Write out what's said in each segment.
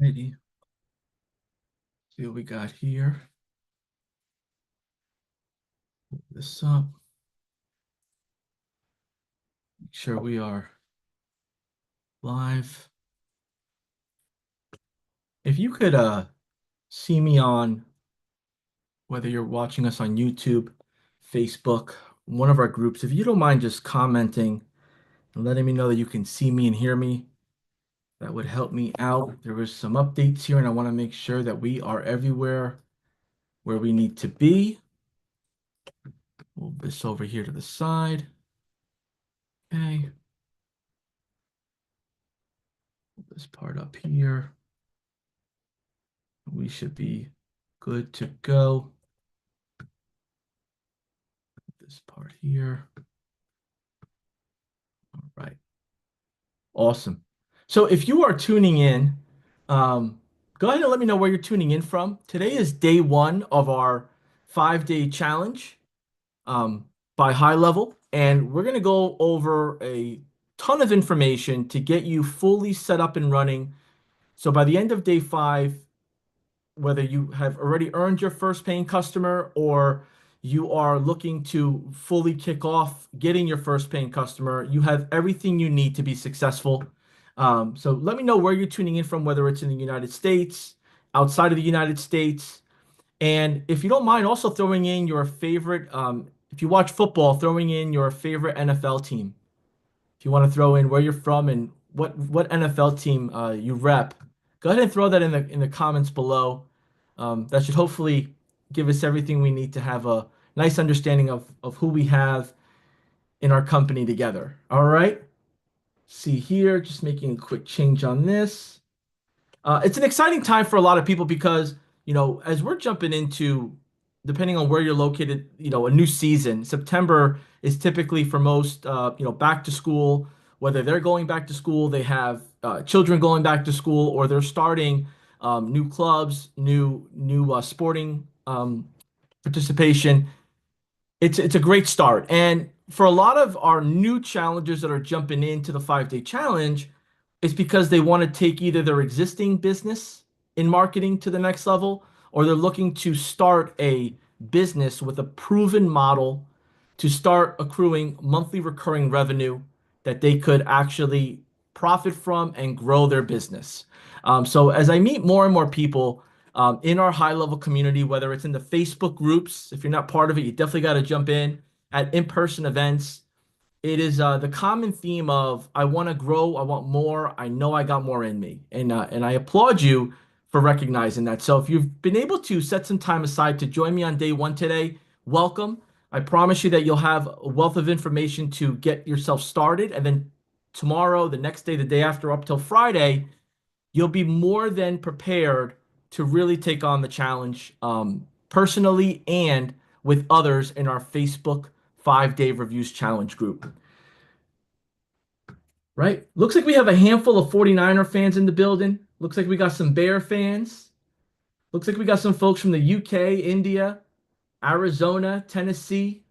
Alrighty, see what we got here. Pull this up. Make sure we are live. If you could see me on whether you're watching us on YouTube, Facebook, one of our groups, if you don't mind just commenting and letting me know that you can see me and hear me, that would help me out. There was some updates here, and I want to make sure that we are everywhere where we need to be. Move this over here to the side. Okay. Move this part up here. We should be good to go. This part here. All right. Awesome. So if you are tuning in, go ahead and let me know where you're tuning in from. Today is day one of our 5-day challenge by HighLevel, and we're going to go over a ton of information to get you fully set up and running. So by the end of day 5, whether you have already earned your first paying customer or you are looking to fully kick off getting your first paying customer, you have everything you need to be successful. So let me know where you're tuning in from, whether it's in the United States, outside of the United States. And if you don't mind, also throwing in your favorite, if you watch football, throwing in your favorite NFL team. If you want to throw in where you're from and what NFL team you rep, go ahead and throw that in the comments below. That should hopefully give us everything we need to have a nice understanding of who we have in our company together. All right. See here, just making a quick change on this. It's an exciting time for a lot of people because, as we're jumping into, depending on where you're located, a new season. September is typically for most, back to school, whether they're going back to school, they have children going back to school, or they're starting new clubs, new sporting participation. It's a great start. And for a lot of our new challengers that are jumping into the 5-day challenge, it's because they want to take either their existing business in marketing to the next level, or they're looking to start a business with a proven model to start accruing monthly recurring revenue that they could actually profit from and grow their business. So as I meet more and more people in our HighLevel community, whether it's in the Facebook groups, if you're not part of it, you definitely got to jump at in-person events. It is the common theme of I want to grow, I want more, I know I got more in me, and I applaud you for recognizing that. So if you've been able to set some time aside to join me on day one today, welcome. I promise you that you'll have a wealth of information to get yourself started, and then tomorrow, the next day, the day after, up till Friday, you'll be more than prepared to really take on the challenge personally and with others in our Facebook 5-day reviews challenge group. Right? Looks like we have a handful of 49er fans in the building. Looks like we got some Bear fans. Looks like we got some folks from the UK, India, Arizona, Tennessee.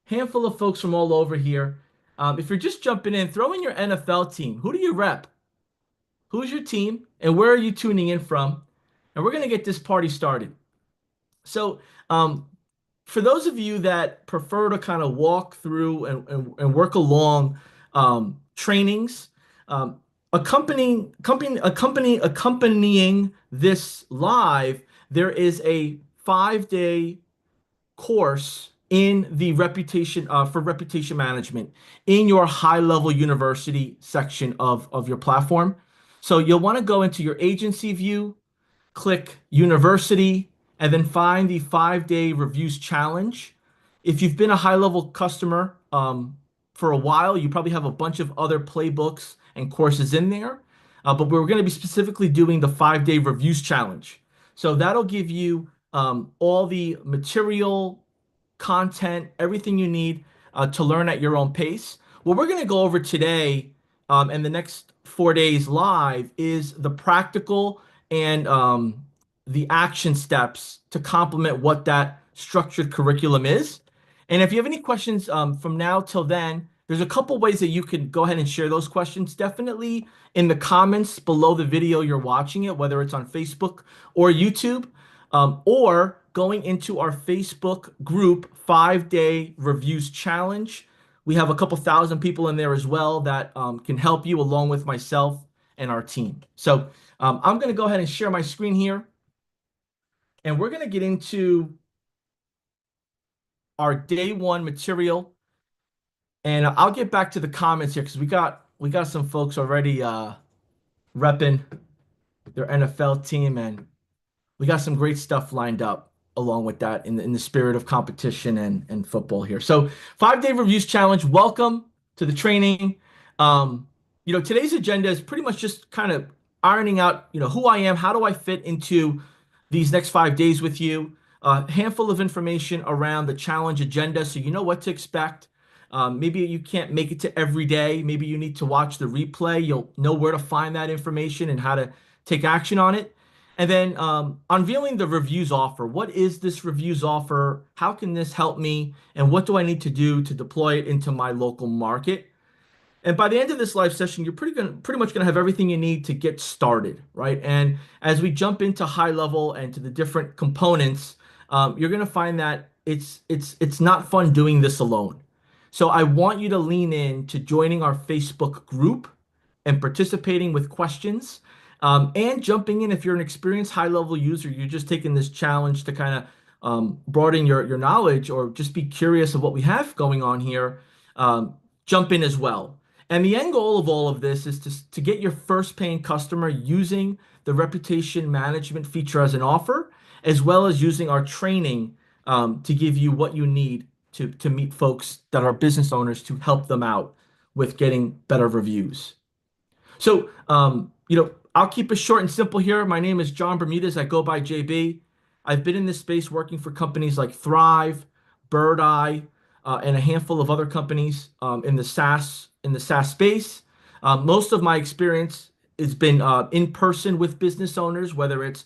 Handful of folks from all over here. If you're just jumping in, throw in your NFL team. Who do you rep? Who's your team? And where are you tuning in from? And we're going to get this party started. So, for those of you that prefer to kind of walk through and work along trainings, accompanying this live, there is a 5-day course in the reputation for reputation management in your HighLevel university section of your platform. So you'll want to go into your agency view, click University, and then find the 5-day reviews challenge. If you've been a HighLevel customer for a while, you probably have a bunch of other playbooks and courses in there. But we're going to be specifically doing the 5-day reviews challenge. So that'll give you all the material, content, everything you need to learn at your own pace. What we're going to go over today and the next 4 days live is the practical and the action steps to complement what that structured curriculum is. And if you have any questions from now till then, There's a couple ways that you can go ahead and share those questions. Definitely in the comments below the video you're watching it, whether it's on Facebook or YouTube, or going into our Facebook group 5 Day Reviews Challenge. We have a couple thousand people in there as well that can help you along with myself and our team. So I'm going to go ahead and share my screen here, and we're going to get into our day one material. And I'll get back to the comments here because we got some folks already repping their NFL team, and we got some great stuff lined up along with that in the spirit of competition and football here. So 5 Day Reviews Challenge, welcome to the training. Today's agenda is pretty much just kind of ironing out, who I am, how do I fit into these next 5 days with you, a handful of information around the challenge agenda so you know what to expect. Maybe you can't make it to every day. Maybe you need to watch the replay. You'll know where to find that information and how to take action on it. And then unveiling the reviews offer. What is this reviews offer? How can this help me? And what do I need to do to deploy it into my local market? And by the end of this live session, you're pretty much gonna have everything you need to get started, right? And as we jump into high level and to the different components, you're gonna find that it's not fun doing this alone. So I want you to lean in to joining our Facebook group and participating with questions, and jumping in if you're an experienced high level user. You're just taking this challenge to kind of broaden your knowledge or just be curious of what we have going on here. Jump in as well. And the end goal of all of this is to get your first paying customer using the reputation management feature as an offer, as well as using our training to give you what you need to meet folks that are business owners to help them out with getting better reviews. So, I'll keep it short and simple here. My name is John Bermudez. I go by JB. I've been in this space working for companies like Thrive, Bird Eye, and a handful of other companies in the SaaS space. Most of my experience has been in person with business owners, whether it's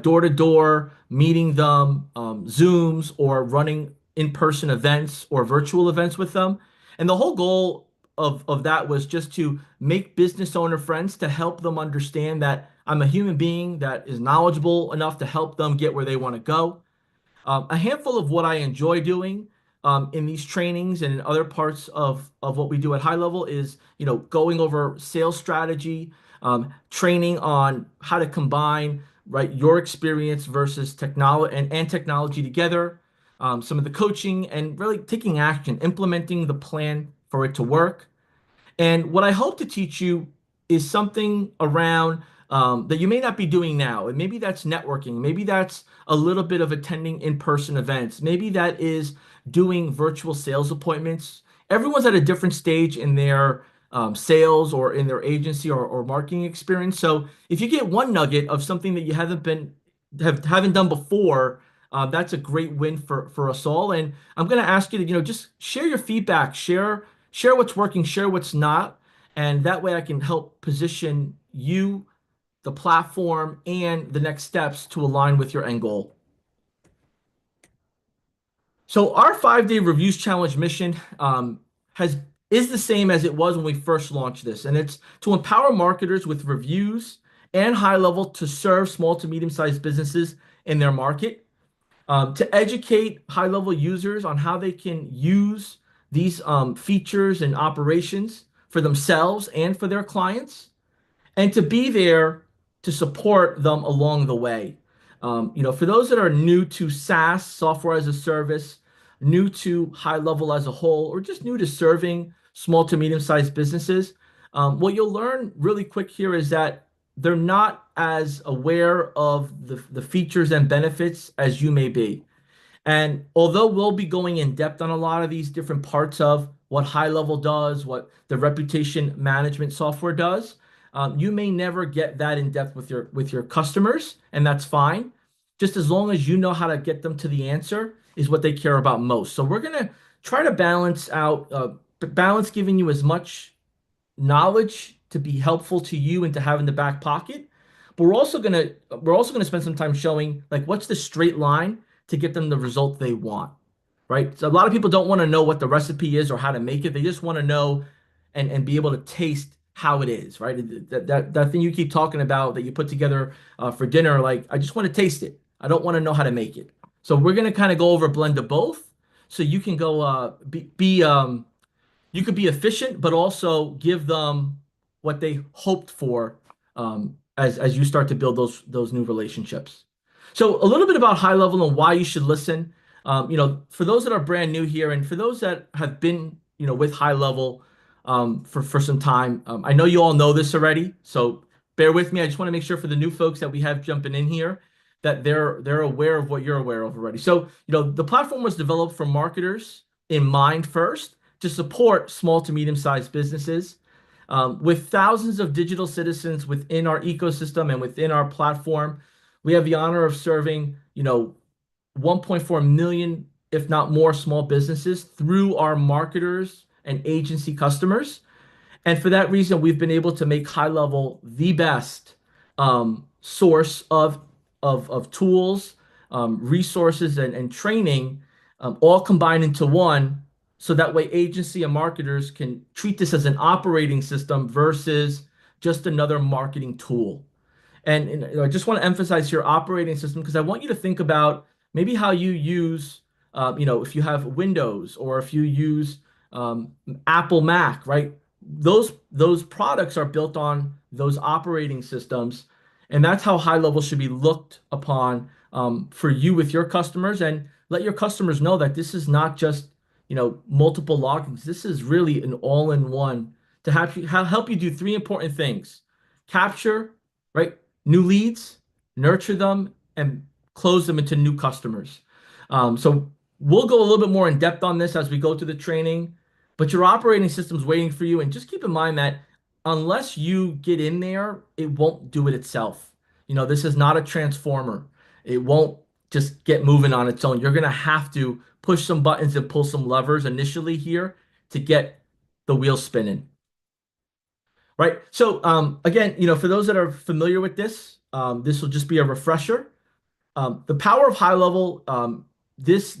door to door, meeting them, Zooms, or running in person events or virtual events with them. And the whole goal of that was just to make business owner friends, to help them understand that I'm a human being that is knowledgeable enough to help them get where they want to go. A handful of what I enjoy doing in these trainings and in other parts of what we do at high level is, going over sales strategy, training on how to combine, right, your experience versus technology and technology together, some of the coaching and really taking action, implementing the plan for it to work. And what I hope to teach you is something around that you may not be doing now. And maybe that's networking. Maybe that's a little bit of attending in-person events. Maybe that is doing virtual sales appointments. Everyone's at a different stage in their sales or in their agency or marketing experience. So if you get one nugget of something that you haven't done before, that's a great win for us all. And I'm going to ask you to, just share your feedback, share what's working, share what's not, and that way I can help position you, the platform, and the next steps to align with your end goal. So our 5 Day Reviews Challenge mission has is the same as it was when we first launched this, and it's to empower marketers with reviews and high level to serve small to medium-sized businesses in their market, to educate high level users on how they can use these features and operations for themselves and for their clients, and to be there to support them along the way. For those that are new to SaaS, software as a service, new to high level as a whole, or just new to serving small to medium sized businesses, what you'll learn really quick here is that they're not as aware of the features and benefits as you may be. And although we'll be going in depth on a lot of these different parts of what high level does, what the reputation management software does, you may never get that in depth with your customers, and that's fine. Just as long as you know how to get them to the answer is what they care about most. So we're gonna try to balance giving you as much knowledge to be helpful to you and to have in the back pocket. But we're also gonna spend some time showing like what's the straight line to get them the result they want. right? So a lot of people don't want to know what the recipe is or how to make it. They just want to know and be able to taste how it is, right? That thing you keep talking about that you put together for dinner, like I just want to taste it. I don't want to know how to make it. So we're gonna kind of go over a blend of both, so you can go you could be efficient, but also give them what they hoped for as you start to build those new relationships. So a little bit about high level and why you should listen. For those that are brand new here, and for those that have been, with high level for some time, I know you all know this already. So bear with me. I just want to make sure for the new folks that we have jumping in here that they're aware of what you're aware of already. So the platform was developed for marketers in mind first to support small to medium-sized businesses. With thousands of digital citizens within our ecosystem and within our platform, we have the honor of serving, 1.4 million, if not more, small businesses through our marketers and agency customers. And for that reason, we've been able to make HighLevel the best source of tools, resources, and training, all combined into one. So that way, agency and marketers can treat this as an operating system versus just another marketing tool. And I just want to emphasize your operating system because I want you to think about maybe how you use, if you have Windows or if you use Apple Mac, right? Those products are built on those operating systems, and that's how high level should be looked upon for you with your customers, and let your customers know that this is not just multiple logins. This is really an all-in-one to help you do three important things: capture, right? New leads, nurture them, and close them into new customers. So we'll go a little bit more in depth on this as we go through the training, but your operating system's waiting for you. And just keep in mind that unless you get in there, it won't do it itself. This is not a transformer. It won't just get moving on its own. You're going to have to push some buttons and pull some levers initially here to get the wheel spinning. Right. So again, for those that are familiar with this, this will just be a refresher. The power of high level, this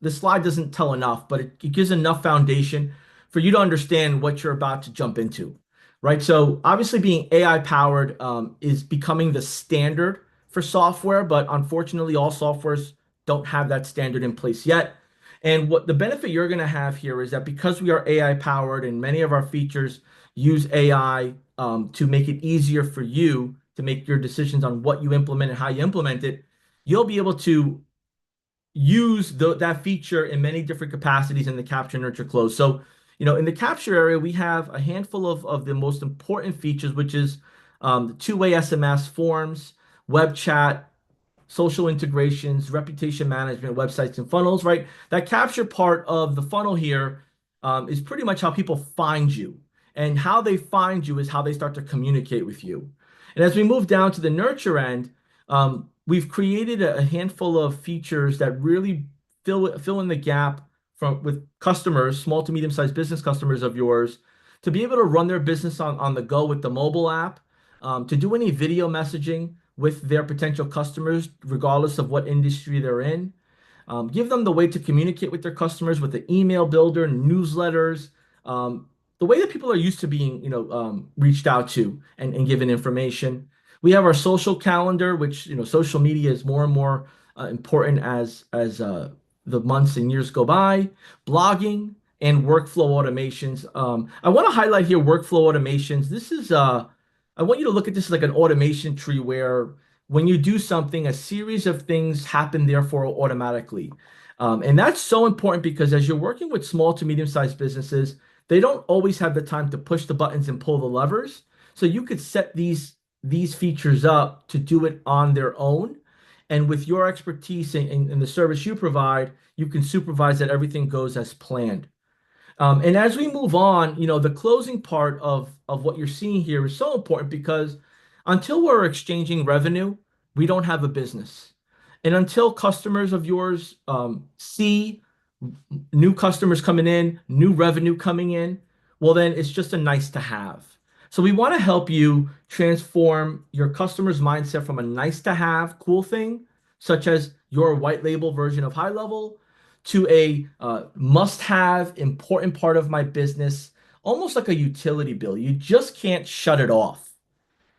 slide doesn't tell enough, but it gives enough foundation for you to understand what you're about to jump into. Right. So obviously being AI powered is becoming the standard for software, but unfortunately all softwares don't have that standard in place yet. And what the benefit you're going to have here is that because we are AI powered and many of our features use AI to make it easier for you to make your decisions on what you implement and how you implement it, you'll be able to use that feature in many different capacities in the capture, nurture, close. So, in the capture area, we have a handful of the most important features, which is the two-way SMS forms, web chat, social integrations, reputation management, websites, and funnels, right? That capture part of the funnel here is pretty much how people find you. And how they find you is how they start to communicate with you. And as we move down to the nurture end, we've created a handful of features that really fill in the gap with customers, small to medium-sized business customers of yours, to be able to run their business on the go with the mobile app, to do any video messaging with their potential customers, regardless of what industry they're in. Give them the way to communicate with their customers with the email builder, newsletters, the way that people are used to being, reached out to and given information. We have our social calendar, which, social media is more and more important as the months and years go by. Blogging and workflow automations. I want to highlight here workflow automations. This is I want you to look at this like an automation tree where when you do something, a series of things happen therefore automatically. And that's so important because as you're working with small to medium-sized businesses, they don't always have the time to push the buttons and pull the levers. So you could set these features up to do it on their own. And with your expertise in the service you provide, you can supervise that everything goes as planned. And as we move on, the closing part of what you're seeing here is so important because until we're exchanging revenue, we don't have a business. And until customers of yours see new customers coming in, new revenue coming in, well, then it's just a nice to have. So we want to help you transform your customer's mindset from a nice to have cool thing, such as your white label version of high level, to a must-have, important part of my business, almost like a utility bill. You just can't shut it off,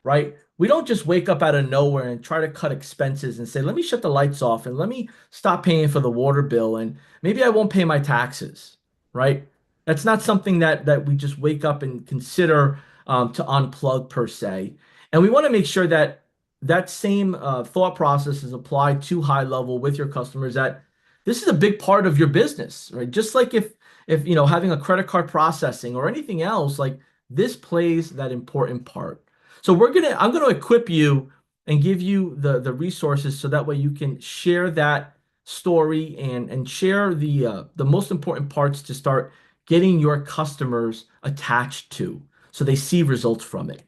right? We don't just wake up out of nowhere and try to cut expenses and say, let me shut the lights off and let me stop paying for the water bill and maybe I won't pay my taxes, right? That's not something that we just wake up and consider to unplug per se. And we want to make sure that that same thought process is applied to high level with your customers that this is a big part of your business, right? Just like if you know having a credit card processing or anything else, like this plays that important part. So I'm gonna equip you and give you the resources so that way you can share that story and share the most important parts to start getting your customers attached to so they see results from it.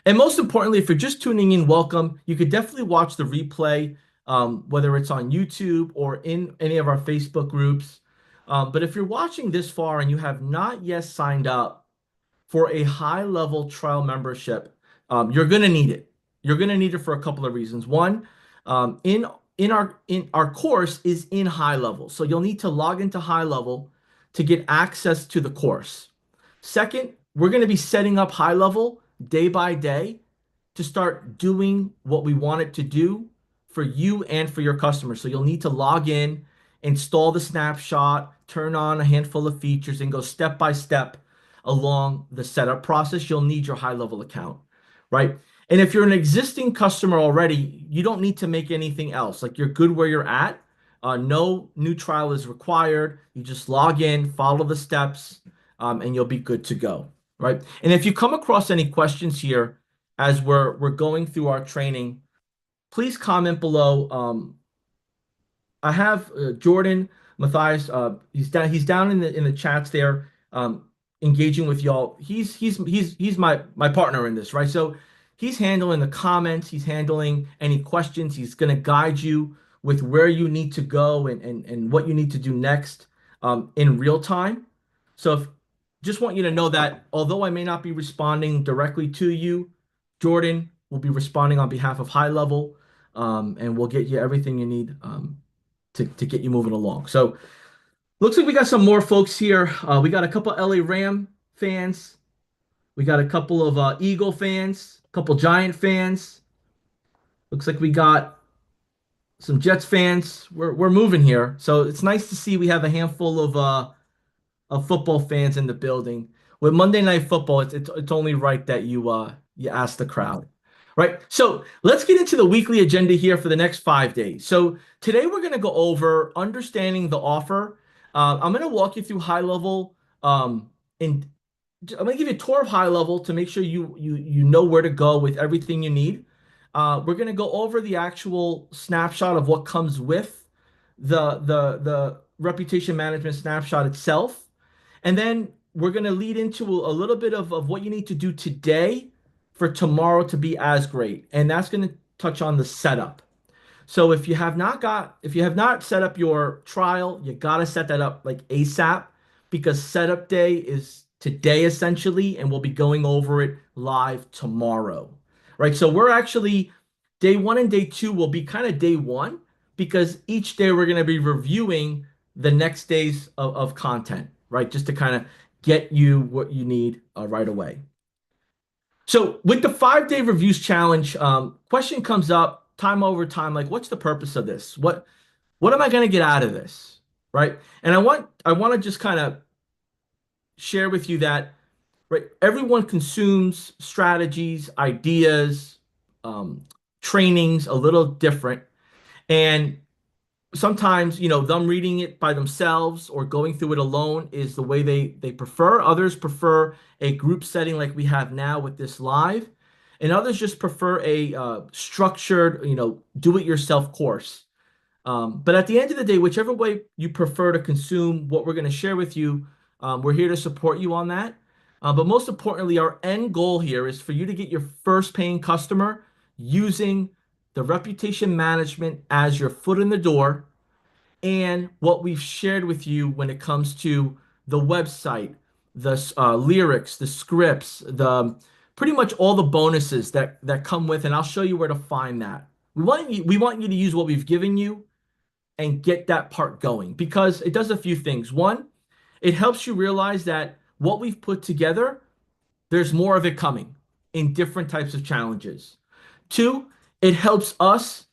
And most importantly, if you're just tuning in, welcome. You could definitely watch the replay, whether it's on YouTube or in any of our Facebook groups. But if you're watching this far and you have not yet signed up for a high level trial membership, you're going to need it. You're going to need it for a couple of reasons. One, in our course is in high level, so you'll need to log into high level to get access to the course. Second, we're going to be setting up high level day by day to start doing what we want it to do for you and for your customers. So you'll need to log in, install the snapshot, turn on a handful of features, and go step by step along the setup process. You'll need your high level account, right? And if you're an existing customer already, you don't need to make anything else. Like you're good where you're at. No new trial is required. You just log in, follow the steps, and you'll be good to go, right? And if you come across any questions here as we're going through our training, please comment below. I have Jordan Matthias. He's down in the chats there, engaging with y'all. He's my partner in this, right? So he's handling the comments. He's handling any questions. He's going to guide you with where you need to go and what you need to do next in real time. So just want you to know that although I may not be responding directly to you, Jordan will be responding on behalf of High Level, and we'll get you everything you need. To get you moving along. So looks like we got some more folks here. We got a couple LA Ram fans. We got a couple of Eagle fans, a couple Giant fans. Looks like we got some Jets fans. We're moving here. So it's nice to see we have a handful of football fans in the building. With Monday Night Football, it's only right that you ask the crowd. Right. So let's get into the weekly agenda here for the next 5 days. So today we're going to go over understanding the offer. I'm going to walk you through high level. And I'm going to give you a tour of high level to make sure you know where to go with everything you need. We're going to go over the actual snapshot of what comes with the reputation management snapshot itself. And then we're going to lead into a little bit of what you need to do today for tomorrow to be as great. And that's going to touch on the setup. So if you have not set up your trial, you got to set that up like ASAP because setup day is today essentially, and we'll be going over it live tomorrow. Right? So we're actually day one and day two will be kind of day one because each day we're going to be reviewing the next days of content, right? Just to kind of get you what you need right away. So with the 5 day reviews challenge, question comes up time over time, like what's the purpose of this? What am I going to get out of this? Right? And I want to just kind of share with you that right, everyone consumes strategies, ideas, trainings a little different. And sometimes, them reading it by themselves or going through it alone is the way they prefer. Others prefer a group setting like we have now with this live, and others just prefer a structured, do-it-yourself course. But at the end of the day, whichever way you prefer to consume what we're going to share with you, we're here to support you on that. But most importantly, our end goal here is for you to get your first paying customer using the reputation management as your foot in the door and what we've shared with you when it comes to the website, the lyrics, the scripts, the pretty much all the bonuses that come with, and I'll show you where to find that. We want you to use what we've given you and get that part going because it does a few things. One, it helps you realize that what we've put together, there's more of it coming in different types of challenges. Two, it helps us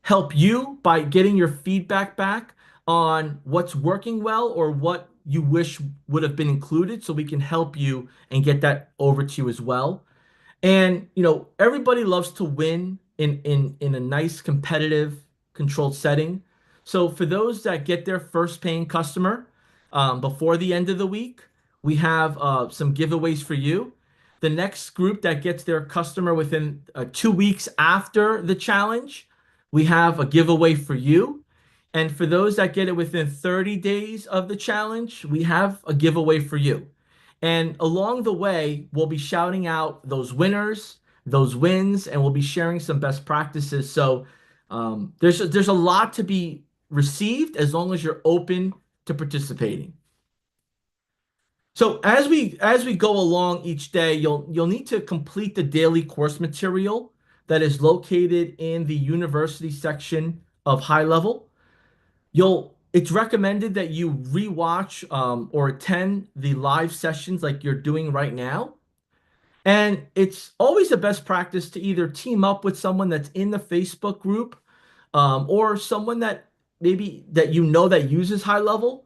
help you by getting your feedback back on what's working well or what you wish would have been included so we can help you and get that over to you as well. And everybody loves to win in a nice competitive controlled setting. So for those that get their first paying customer before the end of the week, we have some giveaways for you. The next group that gets their customer within 2 weeks after the challenge, we have a giveaway for you. And for those that get it within 30 days of the challenge, we have a giveaway for you. And along the way, we'll be shouting out those winners, those wins, and we'll be sharing some best practices. So there's a lot to be received as long as you're open to participating. So as we go along each day, you'll need to complete the daily course material that is located in the university section of HighLevel. It's recommended that you rewatch or attend the live sessions like you're doing right now. And it's always the best practice to either team up with someone that's in the Facebook group or someone that maybe that that uses HighLevel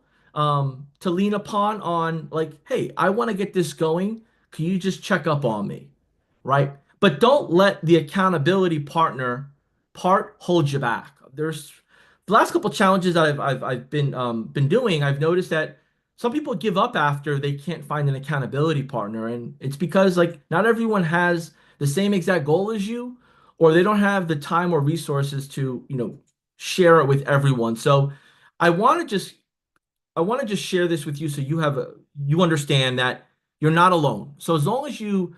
to lean upon on like, hey, I want to get this going. Can you just check up on me? Right? But don't let the accountability partner part hold you back. There's the last couple challenges that I've been doing. I've noticed that some people give up after they can't find an accountability partner, and it's because like not everyone has the same exact goal as you, or they don't have the time or resources to share it with everyone. So I want to just I want to just share this with you so you understand that you're not alone. So as long as you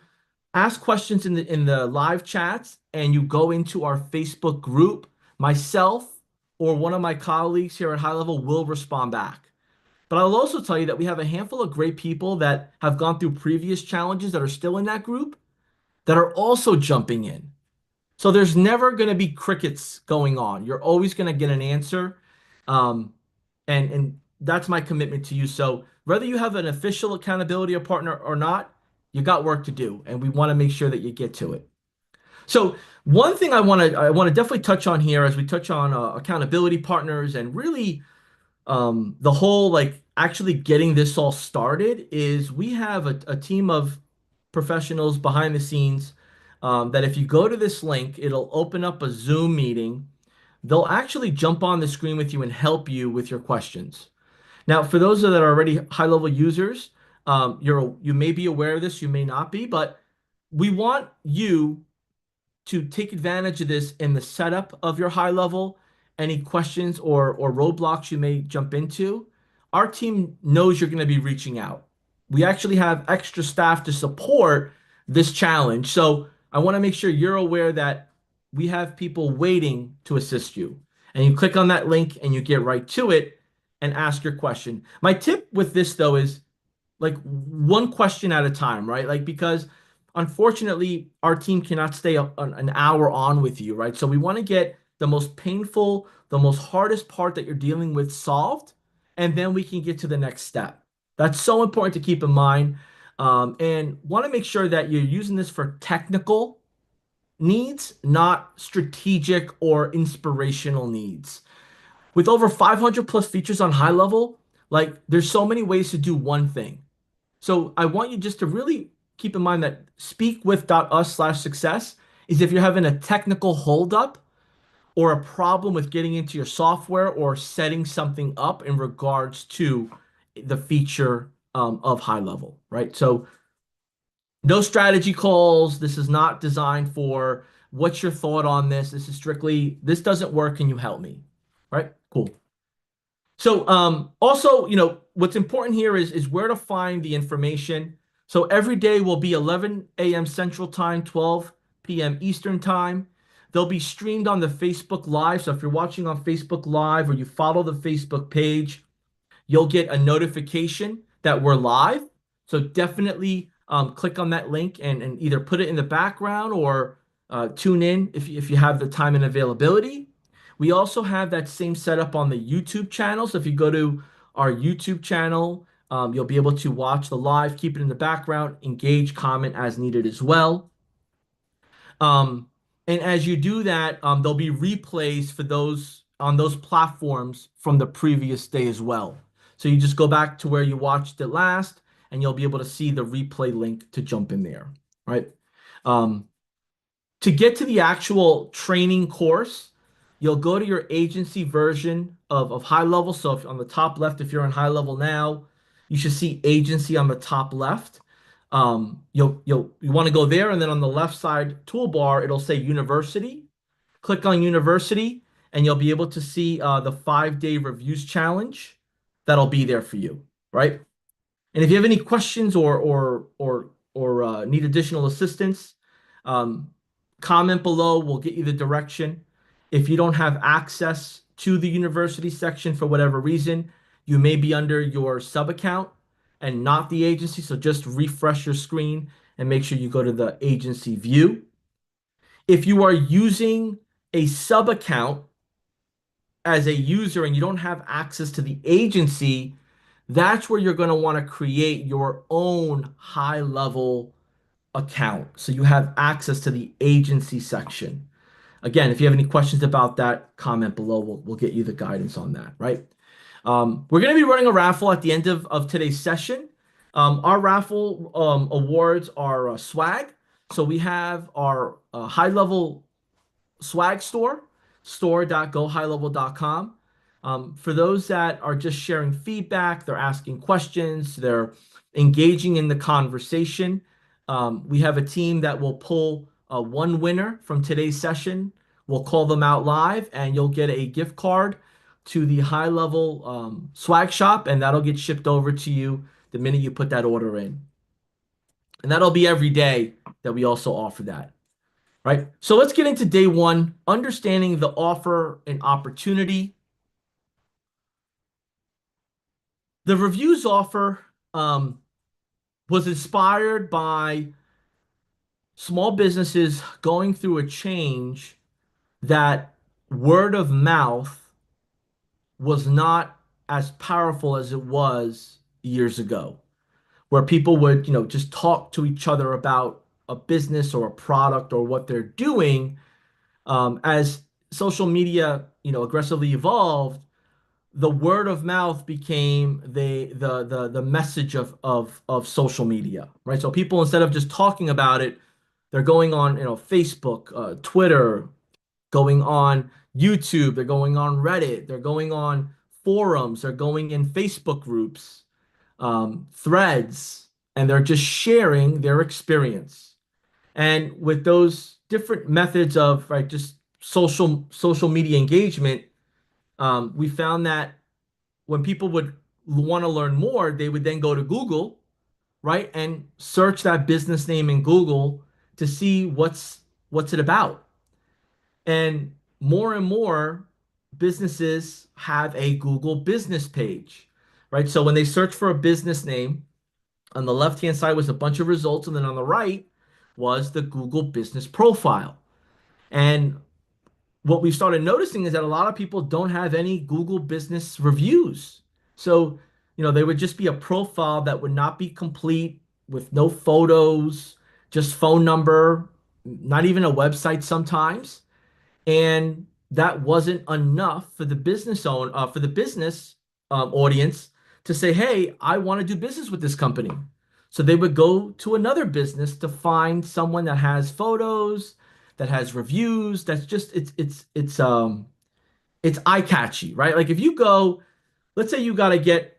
ask questions in the live chats and you go into our Facebook group, myself or one of my colleagues here at HighLevel will respond back. But I'll also tell you that we have a handful of great people that have gone through previous challenges that are still in that group that are also jumping in. So there's never going to be crickets going on. You're always going to get an answer. Um, and that's my commitment to you. So whether you have an official accountability partner or not, you got work to do, and we want to make sure that you get to it. So one thing I want to definitely touch on here as we touch on accountability partners and really the whole like actually getting this all started is we have a team of professionals behind the scenes that if you go to this link, it'll open up a Zoom meeting. They'll actually jump on the screen with you and help you with your questions. Now, for those that are already HighLevel users, you may be aware of this, you may not be, but we want you to take advantage of this in the setup of your HighLevel, any questions or roadblocks you may jump into. Our team knows you're going to be reaching out. We actually have extra staff to support this challenge. So I want to make sure you're aware that we have people waiting to assist you. And you click on that link and you get right to it and ask your question. My tip with this though is like one question at a time, right? Like because unfortunately our team cannot stay an hour on with you, right? So we want to get the most painful, the most hardest part that you're dealing with solved, and then we can get to the next step. That's so important to keep in mind, and want to make sure that you're using this for technical needs, not strategic or inspirational needs. With over 500 plus features on HighLevel, like there's so many ways to do one thing. So I want you just to really keep in mind that speakwith.us/success is if you're having a technical holdup or a problem with getting into your software or setting something up in regards to the feature of HighLevel, right? So no strategy calls. This is not designed for what's your thought on this. This is strictly, this doesn't work. Can you help me? Right? Cool. So also, what's important here is where to find the information. So every day will be 11 a.m. Central Time, 12 p.m. Eastern Time. They'll be streamed on the Facebook Live. So if you're watching on Facebook Live or you follow the Facebook page, you'll get a notification that we're live. So definitely click on that link and either put it in the background or tune in if you have the time and availability. We also have that same setup on the YouTube channel. So if you go to our YouTube channel, you'll be able to watch the live, keep it in the background, engage, comment as needed as well. Um, and as you do that, there'll be replays for those on those platforms from the previous day as well. So you just go back to where you watched it last, and you'll be able to see the replay link to jump in there, right? Um, to get to the actual training course, you'll go to your agency version of HighLevel. So if on the top left, if you're on HighLevel now, you should see agency on the top left. You want to go there, and then on the left side toolbar, it'll say university. Click on university, and you'll be able to see the 5 day reviews challenge. That'll be there for you, right? And if you have any questions or need additional assistance, um, comment below. We'll get you the direction. If you don't have access to the university section for whatever reason, you may be under your sub account and not the agency. So just refresh your screen and make sure you go to the agency view. If you are using a sub account as a user and you don't have access to the agency, that's where you're going to want to create your own HighLevel account. So you have access to the agency section. Again, if you have any questions about that, comment below. We'll get you the guidance on that, right? We're going to be running a raffle at the end of today's session. Our raffle awards are swag. So we have our HighLevel swag store, store.gohighlevel.com. For those that are just sharing feedback, they're asking questions, they're engaging in the conversation. We have a team that will pull one winner from today's session. We'll call them out live, and you'll get a gift card to the HighLevel swag shop, and that'll get shipped over to you the minute you put that order in. And that'll be every day that we also offer that. Right? So let's get into day one, understanding the offer and opportunity. The reviews offer was inspired by small businesses going through a change that word of mouth was not as powerful as it was years ago, where people would, just talk to each other about a business or a product or what they're doing. As social media, aggressively evolved, the word of mouth became the message of social media, right? So people, instead of just talking about it, they're going on, Facebook, Twitter, going on YouTube, they're going on Reddit, they're going on forums, they're going in Facebook groups, threads, and they're just sharing their experience. And with those different methods of, right, just social media engagement, we found that when people would want to learn more, they would then go to Google, right, and search that business name in Google to see what's it about. And more businesses have a Google business page, right? So when they search for a business name, on the left-hand side was a bunch of results, and then on the right was the Google business profile. And what we started noticing is that a lot of people don't have any Google business reviews. So, they would just be a profile that would not be complete with no photos, just phone number, not even a website sometimes. And that wasn't enough for the business audience to say, hey, I want to do business with this company. So they would go to another business to find someone that has photos, that has reviews. That's just it's eye catchy, right? Like if you go, let's say you got to get,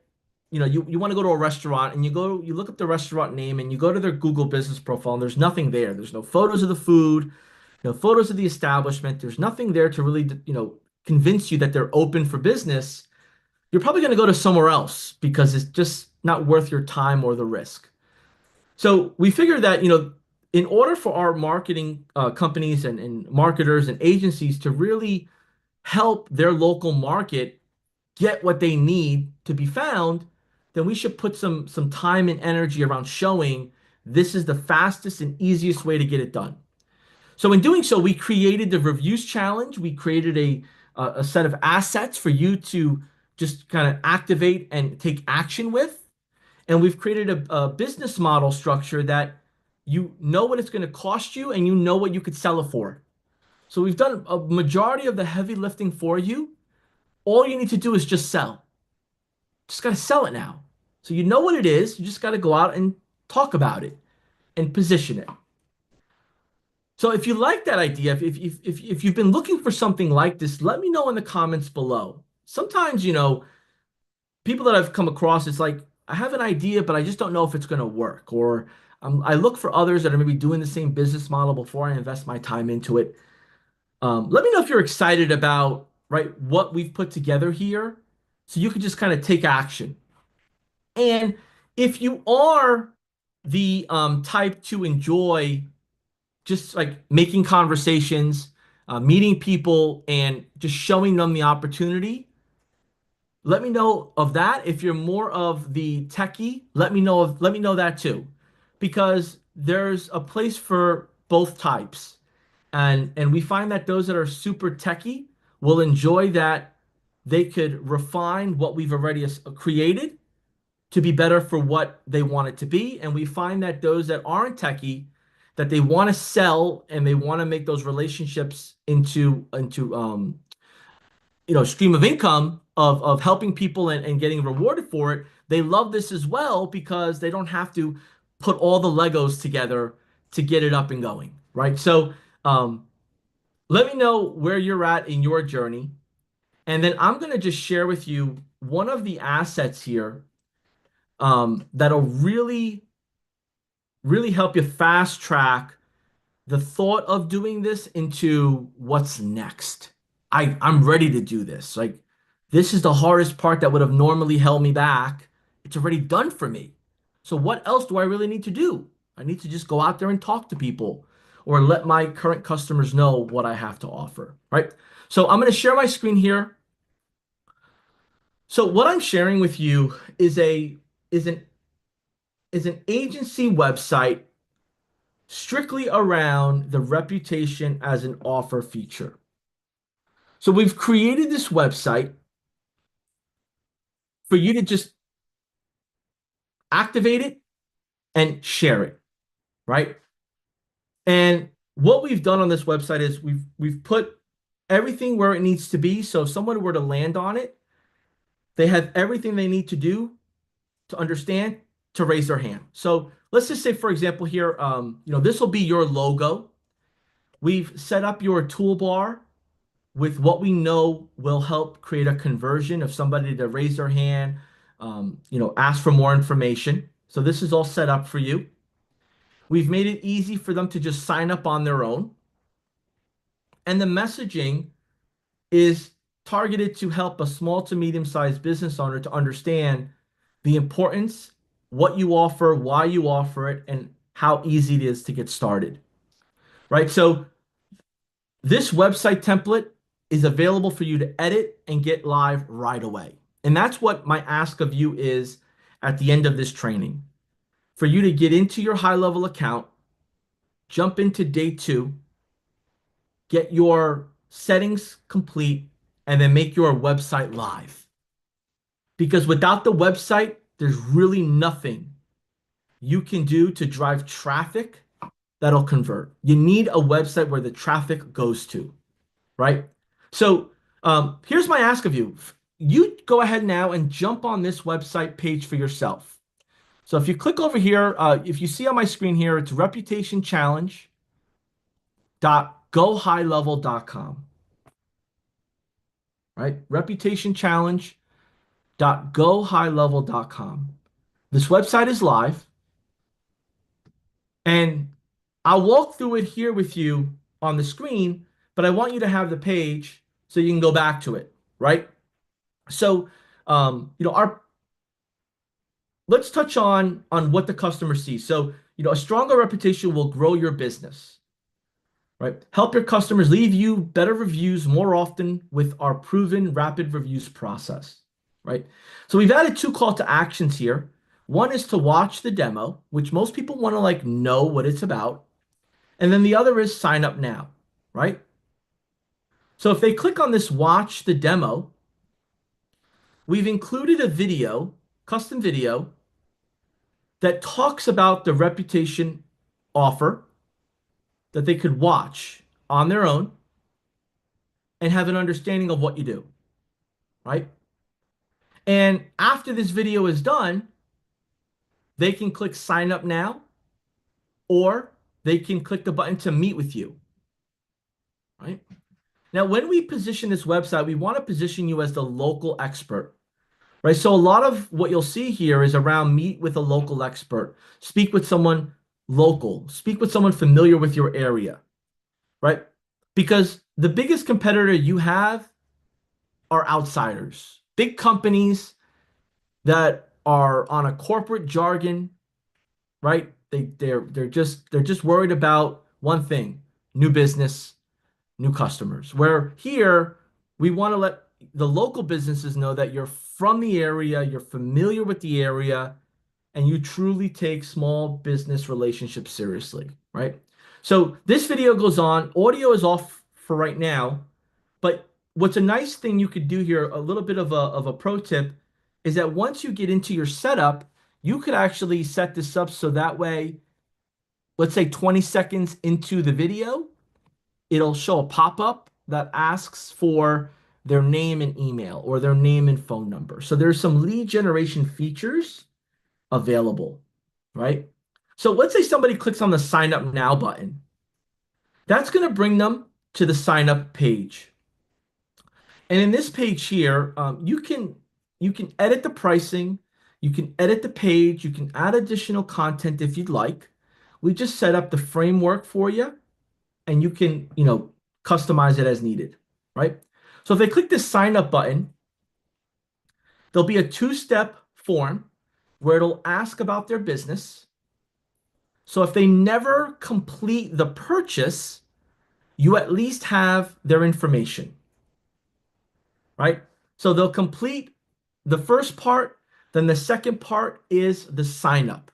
you want to go to a restaurant, and you look up the restaurant name, and you go to their Google business profile, and there's nothing there. There's no photos of the food, no photos of the establishment. There's nothing there to really, convince you that they're open for business. You're probably going to go to somewhere else because it's just not worth your time or the risk. So we figured that, in order for our marketing companies and marketers and agencies to really help their local market get what they need to be found, then we should put some time and energy around showing this is the fastest and easiest way to get it done. So in doing so, we created the reviews challenge. We created a set of assets for you to just kind of activate and take action with. And we've created a business model structure that you know what it's going to cost you and you know what you could sell it for. So we've done a majority of the heavy lifting for you. All you need to do is just sell. Just got to sell it now. So you know what it is. You just got to go out and talk about it and position it. So if you like that idea, if you've been looking for something like this, let me know in the comments below. Sometimes, people that I've come across, it's like, I have an idea, but I just don't know if it's going to work. Or I look for others that are maybe doing the same business model before I invest my time into it. Let me know if you're excited about, right, what we've put together here so you can just kind of take action. And if you are the type to enjoy just like making conversations, meeting people, and just showing them the opportunity, let me know of that. If you're more of the techie, let me know that too, because there's a place for both types, and we find that those that are super techie will enjoy that they could refine what we've already created to be better for what they want it to be. And we find that those that aren't techie, that they want to sell and they want to make those relationships into stream of income of helping people and getting rewarded for it. They love this as well because they don't have to put all the Legos together to get it up and going, right? So um, let me know where you're at in your journey. And then I'm going to just share with you one of the assets here that'll really, really help you fast track the thought of doing this into what's next. I'm ready to do this. Like, this is the hardest part that would have normally held me back. It's already done for me. So what else do I really need to do? I need to just go out there and talk to people or let my current customers know what I have to offer, right? So I'm going to share my screen here. So what I'm sharing with you is an is an agency website strictly around the reputation as an offer feature. So we've created this website for you to just activate it and share it, right? And what we've done on this website is we've put everything where it needs to be. So if someone were to land on it, they have everything they need to do to understand to raise their hand. So let's just say, for example, here, this will be your logo. We've set up your toolbar with what we know will help create a conversion of somebody to raise their hand, ask for more information. So this is all set up for you. We've made it easy for them to just sign up on their own. And the messaging is targeted to help a small to medium-sized business owner to understand the importance, what you offer, why you offer it, and how easy it is to get started, right? So this website template is available for you to edit and get live right away. And that's what my ask of you is at the end of this training. For you to get into your HighLevel account, jump into day 2, get your settings complete, and then make your website live. Because without the website, there's really nothing you can do to drive traffic that'll convert. You need a website where the traffic goes to, right? So here's my ask of you. You go ahead now and jump on this website page for yourself. So if you click over here, if you see on my screen here, it's reputationchallenge.gohighlevel.com, right? Reputationchallenge.gohighlevel.com. This website is live, and I'll walk through it here with you on the screen, but I want you to have the page so you can go back to it, right? So, our let's touch on what the customer sees. So, a stronger reputation will grow your business, right? Help your customers leave you better reviews more often with our proven rapid reviews process, right? So we've added 2 call to actions here. One is to watch the demo, which most people want to like know what it's about. And then the other is sign up now, right? So if they click on this watch the demo, we've included a video, custom video, that talks about the reputation offer that they could watch on their own and have an understanding of what you do, right? And after this video is done, they can click sign up now, or they can click the button to meet with you, right? Now, when we position this website, we want to position you as the local expert, right? So a lot of what you'll see here is around meet with a local expert, speak with someone local, speak with someone familiar with your area, right? Because the biggest competitor you have are outsiders, big companies that are on a corporate jargon, right? They're just worried about one thing: new business, new customers. Where here we want to let the local businesses know that you're from the area, you're familiar with the area, and you truly take small business relationships seriously, right? So this video goes on. Audio is off for right now, but what's a nice thing you could do here, a little bit of a pro tip, is that once you get into your setup, you could actually set this up so that way, let's say 20 seconds into the video, it'll show a pop-up that asks for their name and email or their name and phone number. So there's some lead generation features available, right? So let's say somebody clicks on the sign up now button. That's going to bring them to the sign up page. And in this page here, you can edit the pricing, you can edit the page, you can add additional content if you'd like. We just set up the framework for you, and you can, customize it as needed, right? So if they click this sign up button, there'll be a two-step form where it'll ask about their business. So if they never complete the purchase, you at least have their information, right? So they'll complete the first part, then the second part is the sign up,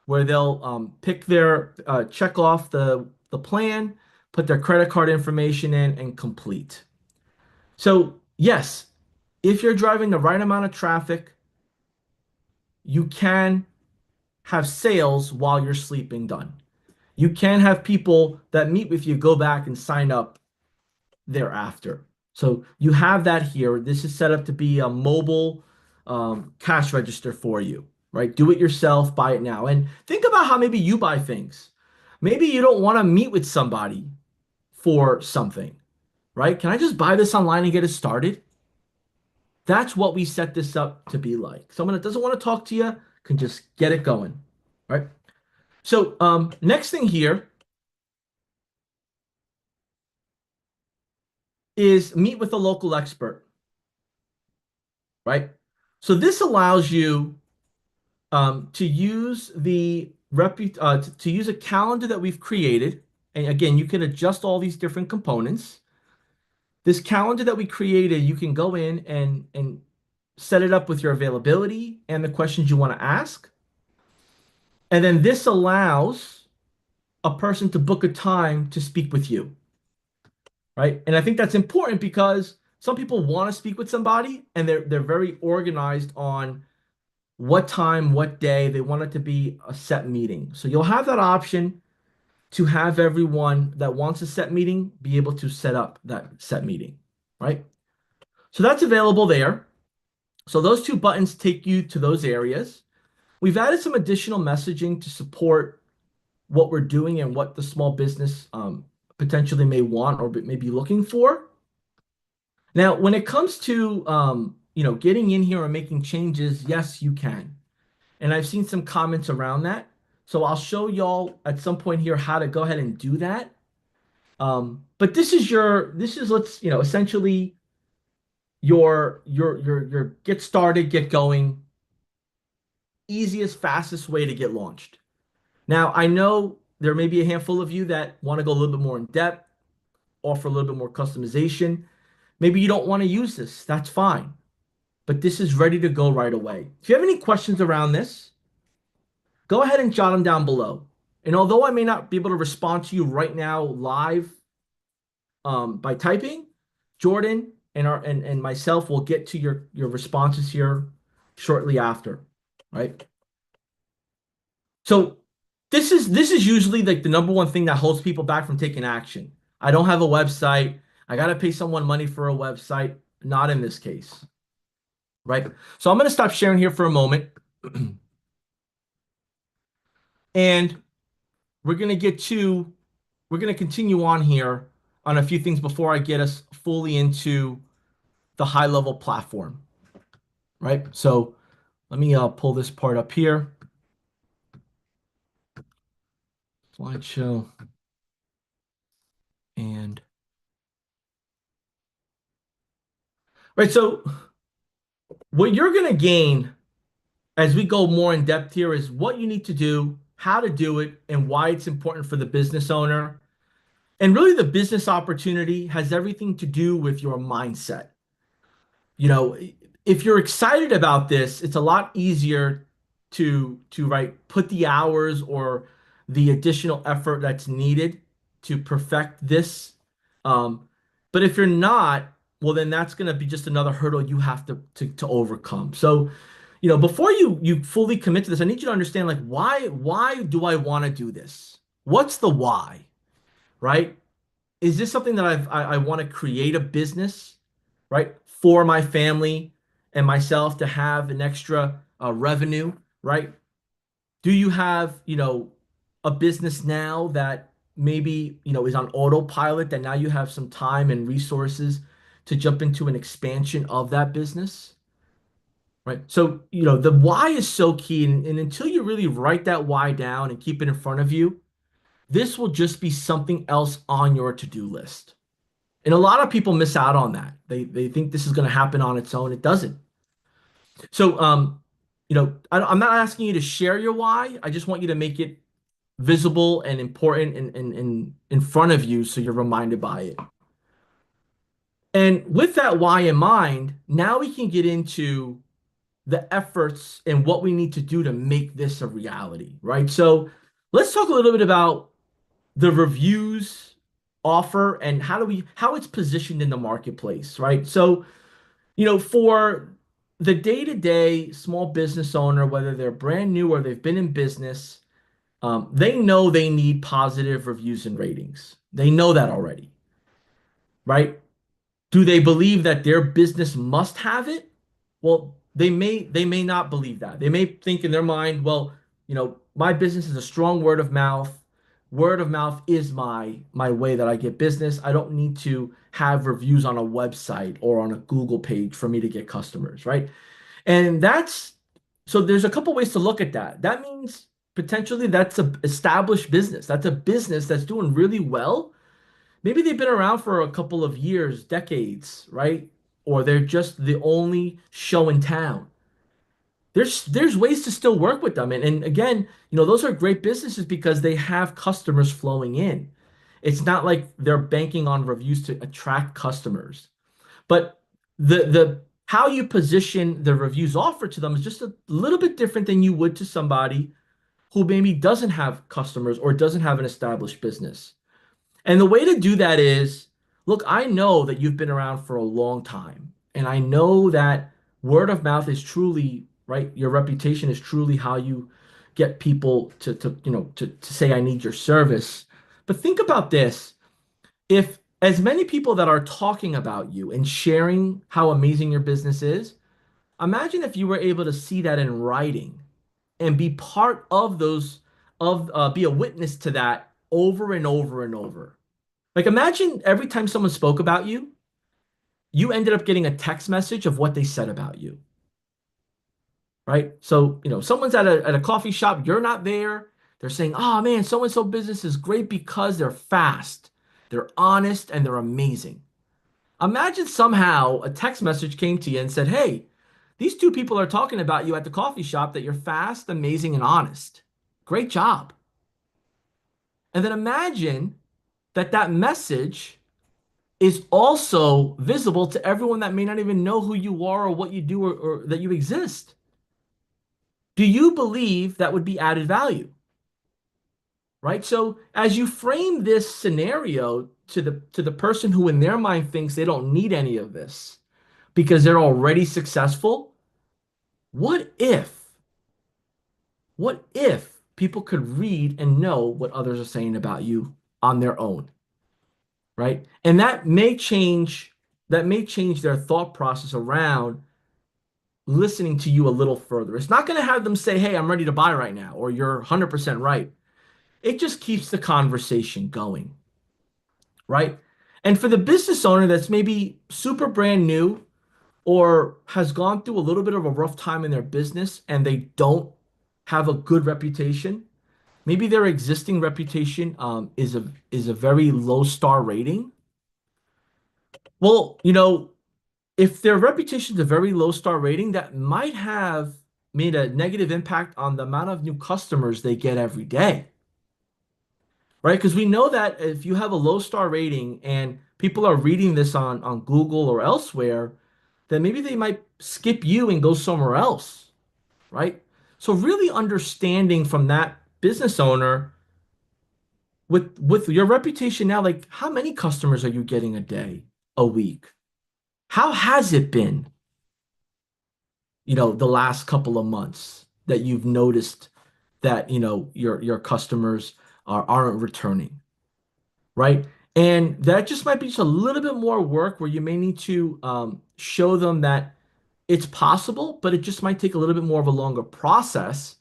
where they'll pick their check off the plan, put their credit card information in, and complete. So yes, if you're driving the right amount of traffic, you can have sales while you're sleeping done. You can have people that meet with you go back and sign up thereafter. So you have that here. This is set up to be a mobile cash register for you, right? Do it yourself, buy it now. And think about how maybe you buy things. Maybe you don't want to meet with somebody for something, right? Can I just buy this online and get it started? That's what we set this up to be like. Someone that doesn't want to talk to you can just get it going, right? So next thing here is meet with a local expert, right? So this allows you to use to use a calendar that we've created. And again, you can adjust all these different components. This calendar that we created, you can go in and set it up with your availability and the questions you want to ask. And then this allows a person to book a time to speak with you, right? And I think that's important because some people want to speak with somebody and they're very organized on what time, what day. They want it to be a set meeting. So you'll have that option to have everyone that wants a set meeting be able to set up that set meeting, right? So that's available there. So those two buttons take you to those areas. We've added some additional messaging to support what we're doing and what the small business potentially may want or may be looking for. Now, when it comes to getting in here and making changes, yes, you can. And I've seen some comments around that. So I'll show y'all at some point here how to go ahead and do that. But this is let's, essentially your get started, get going, easiest, fastest way to get launched. Now, I know there may be a handful of you that want to go a little bit more in depth, offer a little bit more customization. Maybe you don't want to use this. That's fine. But this is ready to go right away. If you have any questions around this, go ahead and jot them down below. And although I may not be able to respond to you right now live by typing, Jordan and myself will get to your responses here shortly after, right? So this is usually like the number one thing that holds people back from taking action. I don't have a website. I got to pay someone money for a website. Not in this case, right? So I'm going to stop sharing here for a moment, and we're going to get to we're going to continue on here on a few things before I get us fully into the high level platform, right? So let me pull this part up here. Slideshow and right. So what you're going to gain as we go more in depth here is what you need to do, how to do it, and why it's important for the business owner. And really, the business opportunity has everything to do with your mindset. You know, if you're excited about this, it's a lot easier to right put the hours or the additional effort that's needed to perfect this. Um, but if you're not, well, then that's going to be just another hurdle you have to overcome. So, before you fully commit to this, I need you to understand like why do I want to do this? What's the why, right? Is this something that I want to create a business, right, for my family and myself to have an extra revenue, right? Do you have, a business now that maybe, is on autopilot that now you have some time and resources to jump into an expansion of that business, right? So, the why is so key. And until you really write that why down and keep it in front of you, this will just be something else on your to-do list. And a lot of people miss out on that. They think this is going to happen on its own. It doesn't. So, I'm not asking you to share your why. I just want you to make it visible and important in front of you so you're reminded by it. And with that why in mind, now we can get into the efforts and what we need to do to make this a reality, right? So let's talk a little bit about the reviews offer and how it's positioned in the marketplace, right? So, for the day-to-day small business owner, whether they're brand new or they've been in business, they know they need positive reviews and ratings. They know that already, right? Do they believe that their business must have it? Well, they may not believe that. They may think in their mind, well, my business is a strong word of mouth. Word of mouth is my way that I get business. I don't need to have reviews on a website or on a Google page for me to get customers, right? And so there's a couple ways to look at that. That means potentially that's a established business. That's a business that's doing really well. Maybe they've been around for a couple of years, decades, right? Or they're just the only show in town. There's ways to still work with them. And again, those are great businesses because they have customers flowing in. It's not like they're banking on reviews to attract customers. But the how you position the reviews offered to them is just a little bit different than you would to somebody who maybe doesn't have customers or doesn't have an established business. And the way to do that is, look, I know that you've been around for a long time, and I know that word of mouth is truly, right? Your reputation is truly how you get people to say, I need your service. But think about this. If as many people that are talking about you and sharing how amazing your business is, imagine if you were able to see that in writing and be part of be a witness to that over and over and over. Like imagine every time someone spoke about you, you ended up getting a text message of what they said about you, right? So, someone's at a coffee shop, you're not there. They're saying, oh man, so and so business is great because they're fast, they're honest, and they're amazing. Imagine somehow a text message came to you and said, hey, these two people are talking about you at the coffee shop that you're fast, amazing, and honest. Great job. And then imagine that message is also visible to everyone that may not even know who you are or what you do or that you exist. Do you believe that would be added value? right? So as you frame this scenario to the person who in their mind thinks they don't need any of this because they're already successful, what if, what if people could read and know what others are saying about you on their own, right? And that may change their thought process around listening to you a little further. It's not going to have them say, "Hey, I'm ready to buy right now," or "You're 100% right." It just keeps the conversation going, right? And for the business owner that's maybe super brand new or has gone through a little bit of a rough time in their business and they don't have a good reputation, maybe their existing reputation is a very low star rating. Well, if their reputation is a very low star rating, that might have made a negative impact on the amount of new customers they get every day, right? Because we know that if you have a low star rating and people are reading this on Google or elsewhere, then maybe they might skip you and go somewhere else, right? So really understanding from that business owner with your reputation now, like how many customers are you getting a day, a week? How has it been, the last couple of months that you've noticed that, your customers aren't returning, right? And that just might be just a little bit more work where you may need to show them that it's possible, but it just might take a little bit more of a longer process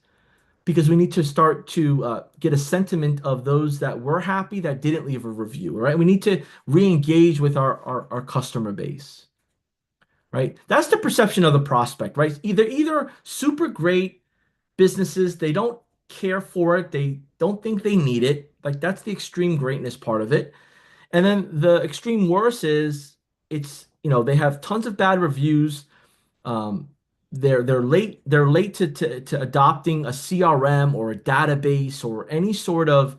because we need to start to get a sentiment of those that were happy that didn't leave a review, right? We need to re-engage with our customer base, right? That's the perception of the prospect, right? Either super great businesses, they don't care for it, they don't think they need it. Like that's the extreme greatness part of it. And then the extreme worse is they have tons of bad reviews. um, they're late to adopting a CRM or a database or any sort of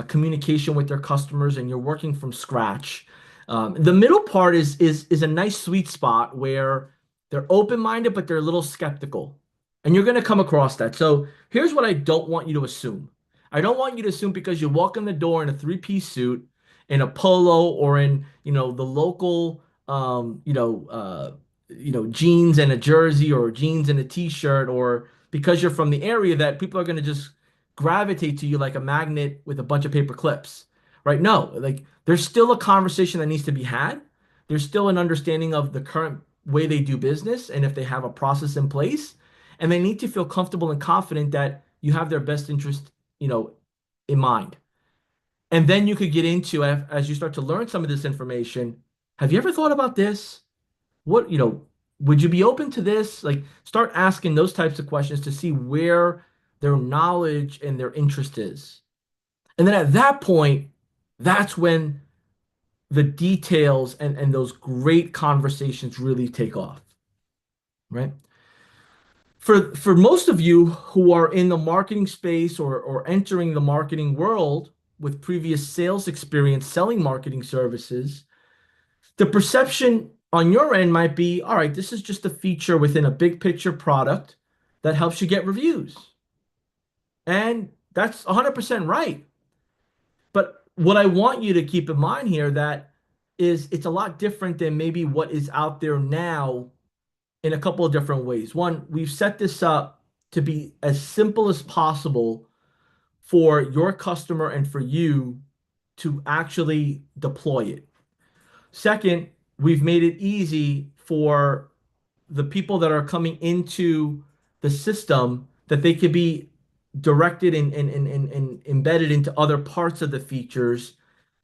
communication with their customers, and you're working from scratch. The middle part is a nice sweet spot where they're open-minded, but they're a little skeptical. And you're going to come across that. So here's what I don't want you to assume. I don't want you to assume because you walk in the door in a three-piece suit, in a polo, or in, the local, jeans and a jersey or jeans and a t-shirt, or because you're from the area that people are going to just gravitate to you like a magnet with a bunch of paper clips, right? No, like there's still a conversation that needs to be had. There's still an understanding of the current way they do business and if they have a process in place, and they need to feel comfortable and confident that you have their best interest, you know, in mind. And then you could get into, as you start to learn some of this information, have you ever thought about this? What, would you be open to this? Like, start asking those types of questions to see where their knowledge and their interest is. And then at that point, that's when the details and those great conversations really take off, right? For most of you who are in the marketing space or entering the marketing world with previous sales experience selling marketing services, the perception on your end might be, all right, this is just a feature within a big picture product that helps you get reviews. And that's 100% right. But what I want you to keep in mind here that is it's a lot different than maybe what is out there now in a couple of different ways. One, we've set this up to be as simple as possible for your customer and for you to actually deploy it. Second, we've made it easy for the people that are coming into the system that they could be directed and embedded into other parts of the features,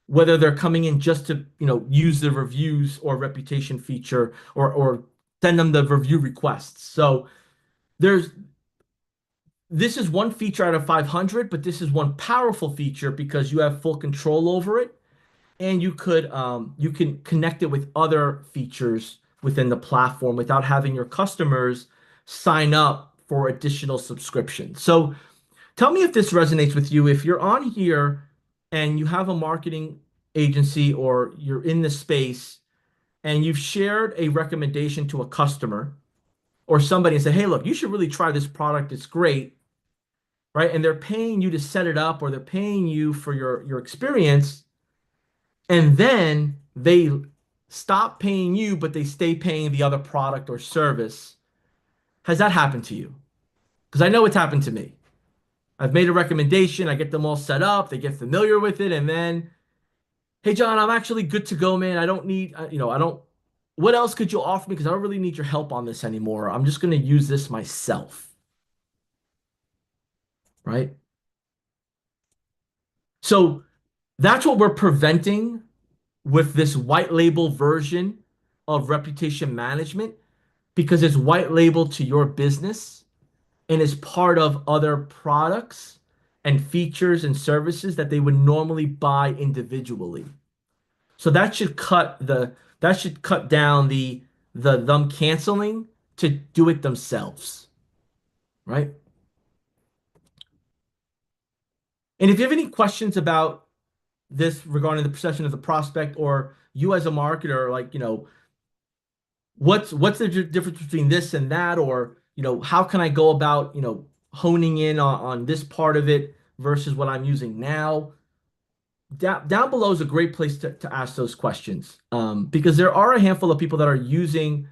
whether they're coming in just to, use the reviews or reputation feature or send them the review requests. So there's this is one feature out of 500, but this is one powerful feature because you have full control over it, and you can connect it with other features within the platform without having your customers sign up for additional subscriptions. So tell me if this resonates with you. If you're on here and you have a marketing agency or you're in the space and you've shared a recommendation to a customer or somebody and say, "Hey, look, you should really try this product. It's great." right? And they're paying you to set it up or they're paying you for your experience, and then they stop paying you, but they stay paying the other product or service. Has that happened to you? Because I know it's happened to me. I've made a recommendation, I get them all set up, they get familiar with it, and then, hey, John, I'm actually good to go, man. I don't need, I don't, what else could you offer me? Because I don't really need your help on this anymore. I'm just going to use this myself, right? So that's what we're preventing with this white label version of reputation management because it's white labeled to your business and is part of other products and features and services that they would normally buy individually. So that should cut down the them canceling to do it themselves, right? And if you have any questions about this regarding the perception of the prospect or you as a marketer, like, what's the difference between this and that, or, how can I go about, honing in on this part of it versus what I'm using now? Down below is a great place to ask those questions because there are a handful of people that are using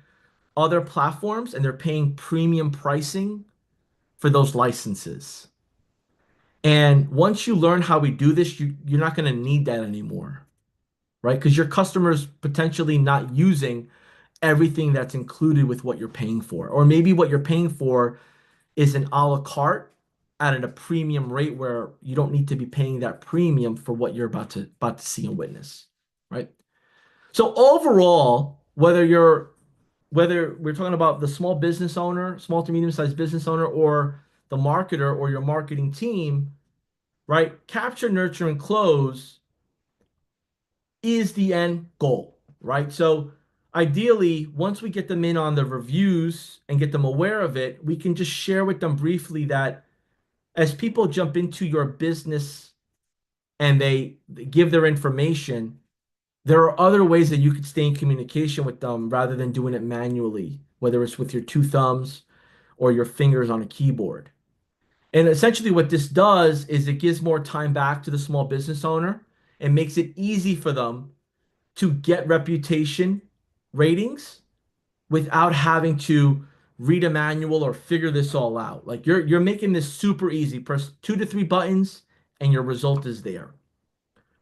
other platforms and they're paying premium pricing for those licenses. And once you learn how we do this, you're not going to need that anymore, right? Because your customer's potentially not using everything that's included with what you're paying for. Or maybe what you're paying for is an a la carte at a premium rate where you don't need to be paying that premium for what you're about to see and witness, right? So overall, whether we're talking about the small business owner, small to medium sized business owner, or the marketer or your marketing team, right? Capture, nurture, and close is the end goal, right? So ideally, once we get them in on the reviews and get them aware of it, we can just share with them briefly that as people jump into your business and they give their information, there are other ways that you could stay in communication with them rather than doing it manually, whether it's with your two thumbs or your fingers on a keyboard. And essentially, what this does is it gives more time back to the small business owner and makes it easy for them to get reputation ratings without having to read a manual or figure this all out. Like you're making this super easy. Press 2 to 3 buttons and your result is there,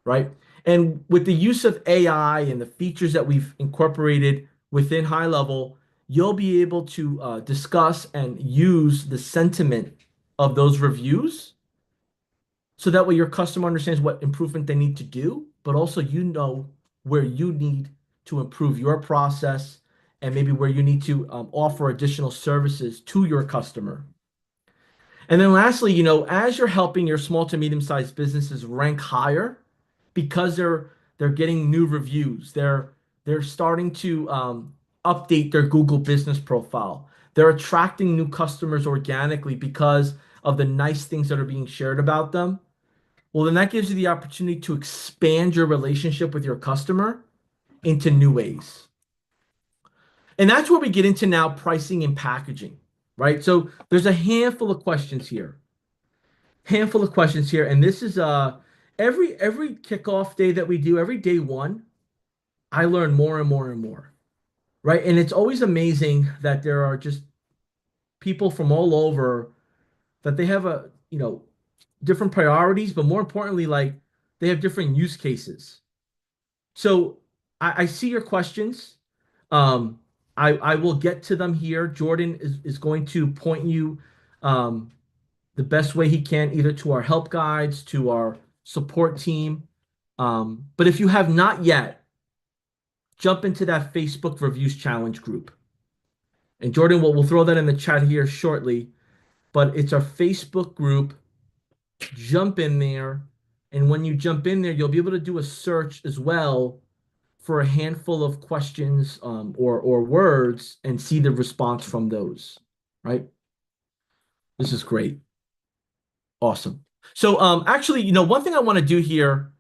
right? And with the use of AI and the features that we've incorporated within HighLevel, you'll be able to discuss and use the sentiment of those reviews so that way your customer understands what improvement they need to do, but also where you need to improve your process and maybe where you need to offer additional services to your customer. And then lastly, as you're helping your small to medium-sized businesses rank higher because they're getting new reviews, they're starting to update their Google business profile. They're attracting new customers organically because of the nice things that are being shared about them. Well, then that gives you the opportunity to expand your relationship with your customer into new ways. And that's where we get into now pricing and packaging, right? So there's a handful of questions here. Handful of questions here. And this is every kickoff day that we do, every day one, I learn more and more and more, right? And it's always amazing that there are just people from all over that they have different priorities, but more importantly, like they have different use cases. So I see your questions. Um, I will get to them here. Jordan is going to point you um, the best way he can, either to our help guides, to our support team. But if you have not yet, jump into that Facebook Reviews Challenge group. And Jordan, we'll throw that in the chat here shortly. But it's our Facebook group. Jump in there. And when you jump in there, you'll be able to do a search as well for a handful of questions or words and see the response from those, right? This is great. Awesome. So actually, one thing I want to do here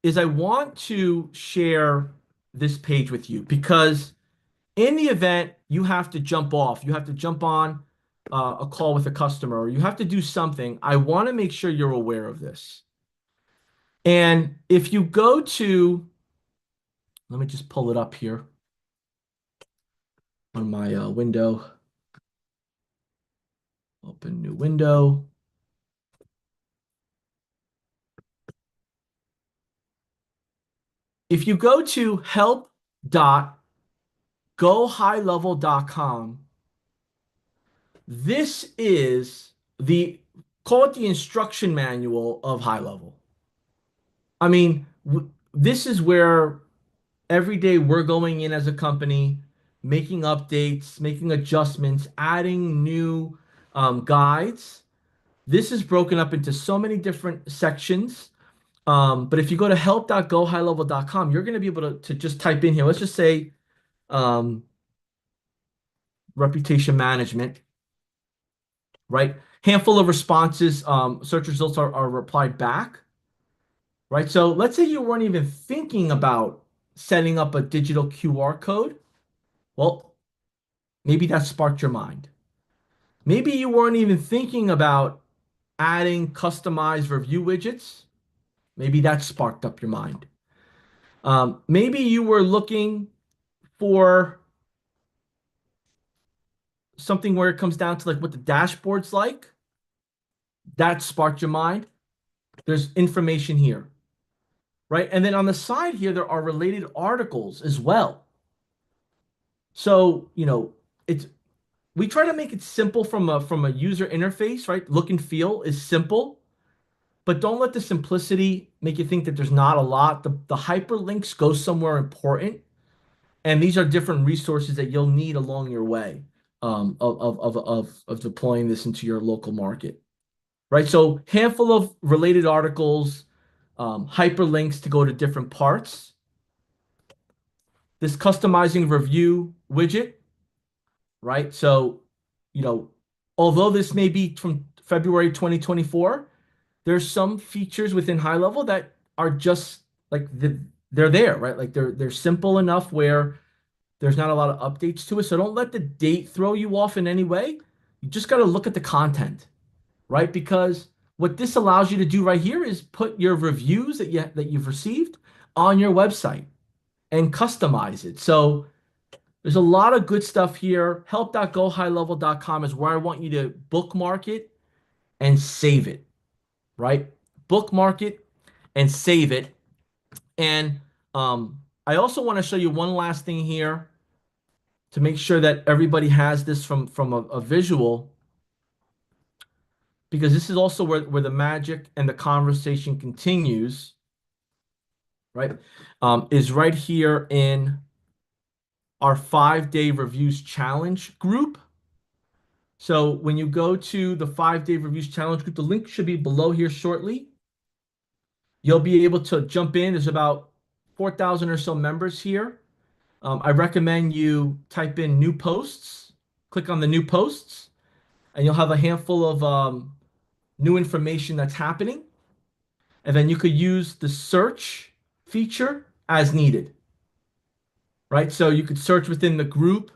is I want to share this page with you because in the event you have to jump off, you have to jump on a call with a customer or you have to do something, I want to make sure you're aware of this. And if you go to, let me just pull it up here on my window, open new window. If you go to help.gohighlevel.com, this is the, call it the instruction manual of high level. I mean, this is where every day we're going in as a company, making updates, making adjustments, adding new guides. This is broken up into so many different sections. But if you go to help.gohighlevel.com, you're going to be able to just type in here. Let's just say um, reputation management, right? Handful of responses, search results are replied back, right? So let's say you weren't even thinking about setting up a digital QR code. Well, maybe that sparked your mind. Maybe you weren't even thinking about adding customized review widgets. Maybe that sparked up your mind. Maybe you were looking for something where it comes down to like what the dashboard's like. That sparked your mind. There's information here, right? And then on the side here, there are related articles as well. So, it's we try to make it simple from a user interface, right? Look and feel is simple, but don't let the simplicity make you think that there's not a lot. The hyperlinks go somewhere important, and these are different resources that you'll need along your way of deploying this into your local market, right? So handful of related articles, hyperlinks to go to different parts. This customizing review widget, right? So, you know, although this may be from February 2024, there's some features within high level that are just like they're there, right? Like they're simple enough where there's not a lot of updates to it. So don't let the date throw you off in any way. You just got to look at the content, right? Because what this allows you to do right here is put your reviews that you've received on your website and customize it. So there's a lot of good stuff here. Help.gohighlevel.com is where I want you to bookmark it and save it, right? Bookmark it and save it. And I also want to show you one last thing here to make sure that everybody has this from a visual, because this is also where the magic and the conversation continues, right? Is right here in our 5-day reviews challenge group. So when you go to the 5-day reviews challenge group, the link should be below here shortly. You'll be able to jump in. There's about 4,000 or so members here. I recommend you type in new posts, click on the new posts, and you'll have a handful of new information that's happening. And then you could use the search feature as needed, right? So you could search within the group.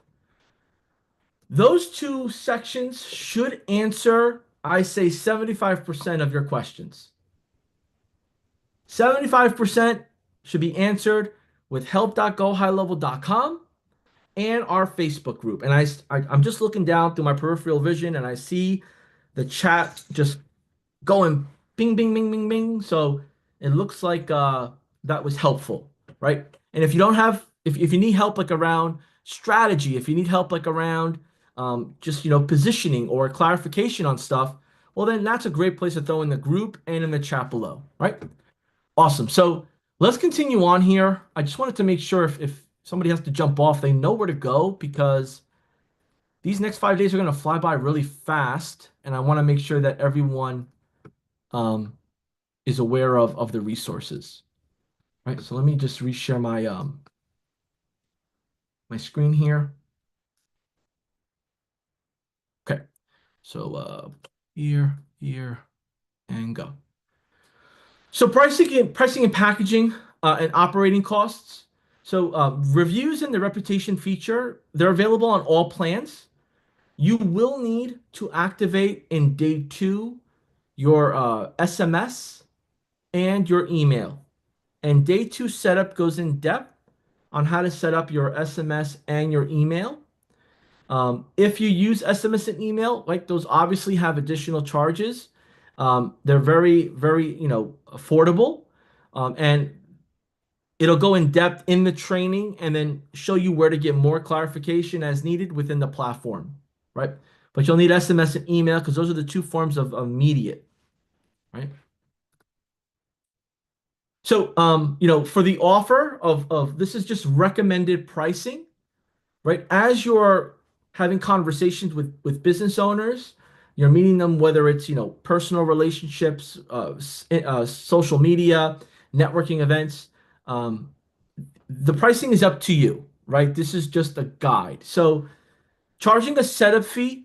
Those two sections should answer, I say, 75% of your questions. 75% should be answered with help.gohighlevel.com and our Facebook group. And I'm just looking down through my peripheral vision and I see the chat just going bing, bing, bing, bing, bing. So it looks like that was helpful, right? And if you don't have, if you need help like around strategy, if you need help like around just, positioning or clarification on stuff, well, then that's a great place to throw in the group and in the chat below, right? Awesome. So let's continue on here. I just wanted to make sure if somebody has to jump off, they know where to go because these next 5 days are going to fly by really fast. And I want to make sure that everyone um, is aware of the resources. Right. So let me just reshare my screen here. Okay. So here, and go. So pricing and packaging and operating costs. So reviews and the reputation feature, they're available on all plans. You will need to activate in day two your SMS and your email. And day two setup goes in depth on how to set up your SMS and your email. If you use SMS and email, like those obviously have additional charges. They're very, very, affordable. And it'll go in depth in the training and then show you where to get more clarification as needed within the platform, right? But you'll need SMS and email because those are the two forms of immediate, right? So, for the offer of this is just recommended pricing, right? As you're having conversations with business owners, you're meeting them, whether it's, personal relationships, social media, networking events. The pricing is up to you, right? This is just a guide. So charging a setup fee,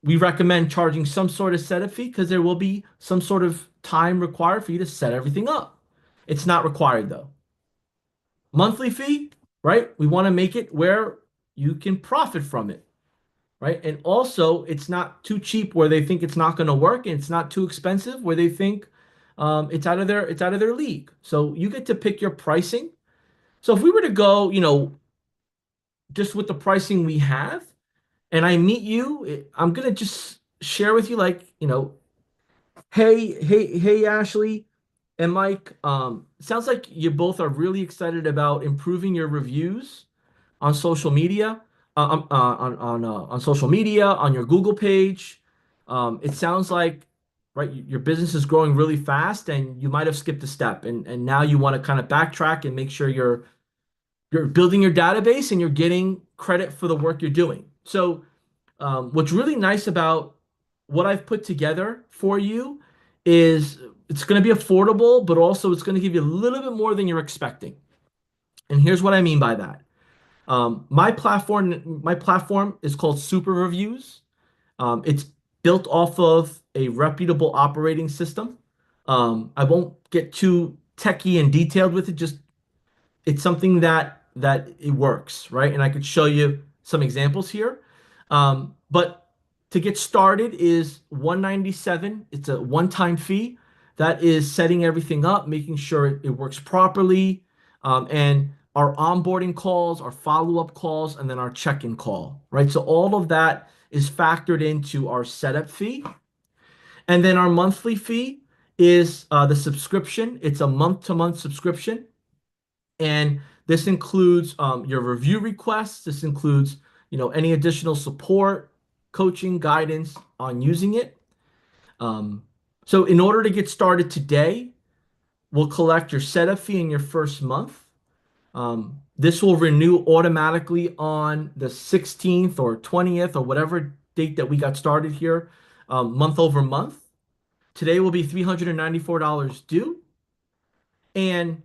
we recommend charging some sort of setup fee because there will be some sort of time required for you to set everything up. It's not required though. Monthly fee, right? We want to make it where you can profit from it, right? And also, it's not too cheap where they think it's not going to work, and it's not too expensive where they think it's out of their league. So you get to pick your pricing. So if we were to go, just with the pricing we have, and I meet you, I'm gonna just share with you, like, hey, hey, hey, Ashley and Mike. Sounds like you both are really excited about improving your reviews on social media, on social media, on your Google page. It sounds like, right, your business is growing really fast, and you might have skipped a step, and now you want to kind of backtrack and make sure you're building your database and you're getting credit for the work you're doing. So, what's really nice about what I've put together for you is it's going to be affordable, but also it's going to give you a little bit more than you're expecting. And here's what I mean by that. My platform is called Super Reviews. It's built off of a reputable operating system. I won't get too techy and detailed with it. Just it's something that it works, right? And I could show you some examples here. But to get started is 197. It's a one-time fee. That is setting everything up, making sure it works properly, and our onboarding calls, our follow-up calls, and then our check-in call, right? So all of that is factored into our setup fee. And then our monthly fee is the subscription. It's a month-to-month subscription. And this includes your review requests. This includes, any additional support, coaching, guidance on using it. Um, so in order to get started today, we'll collect your setup fee in your first month. This will renew automatically on the 16th or 20th or whatever date that we got started here, month over month. Today will be $394 due. And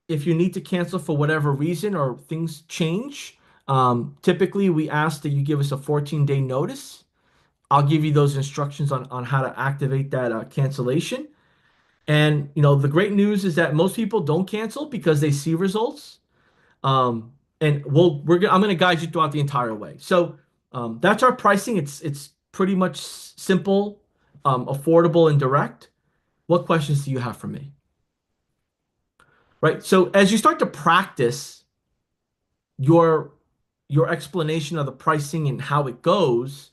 if you need to cancel for whatever reason or things change, typically we ask that you give us a 14-day notice. I'll give you those instructions on how to activate that cancellation. And the great news is that most people don't cancel because they see results. And I'm gonna guide you throughout the entire way. So that's our pricing. It's pretty much simple, affordable, and direct. What questions do you have for me? Right. So as you start to practice your your explanation of the pricing and how it goes,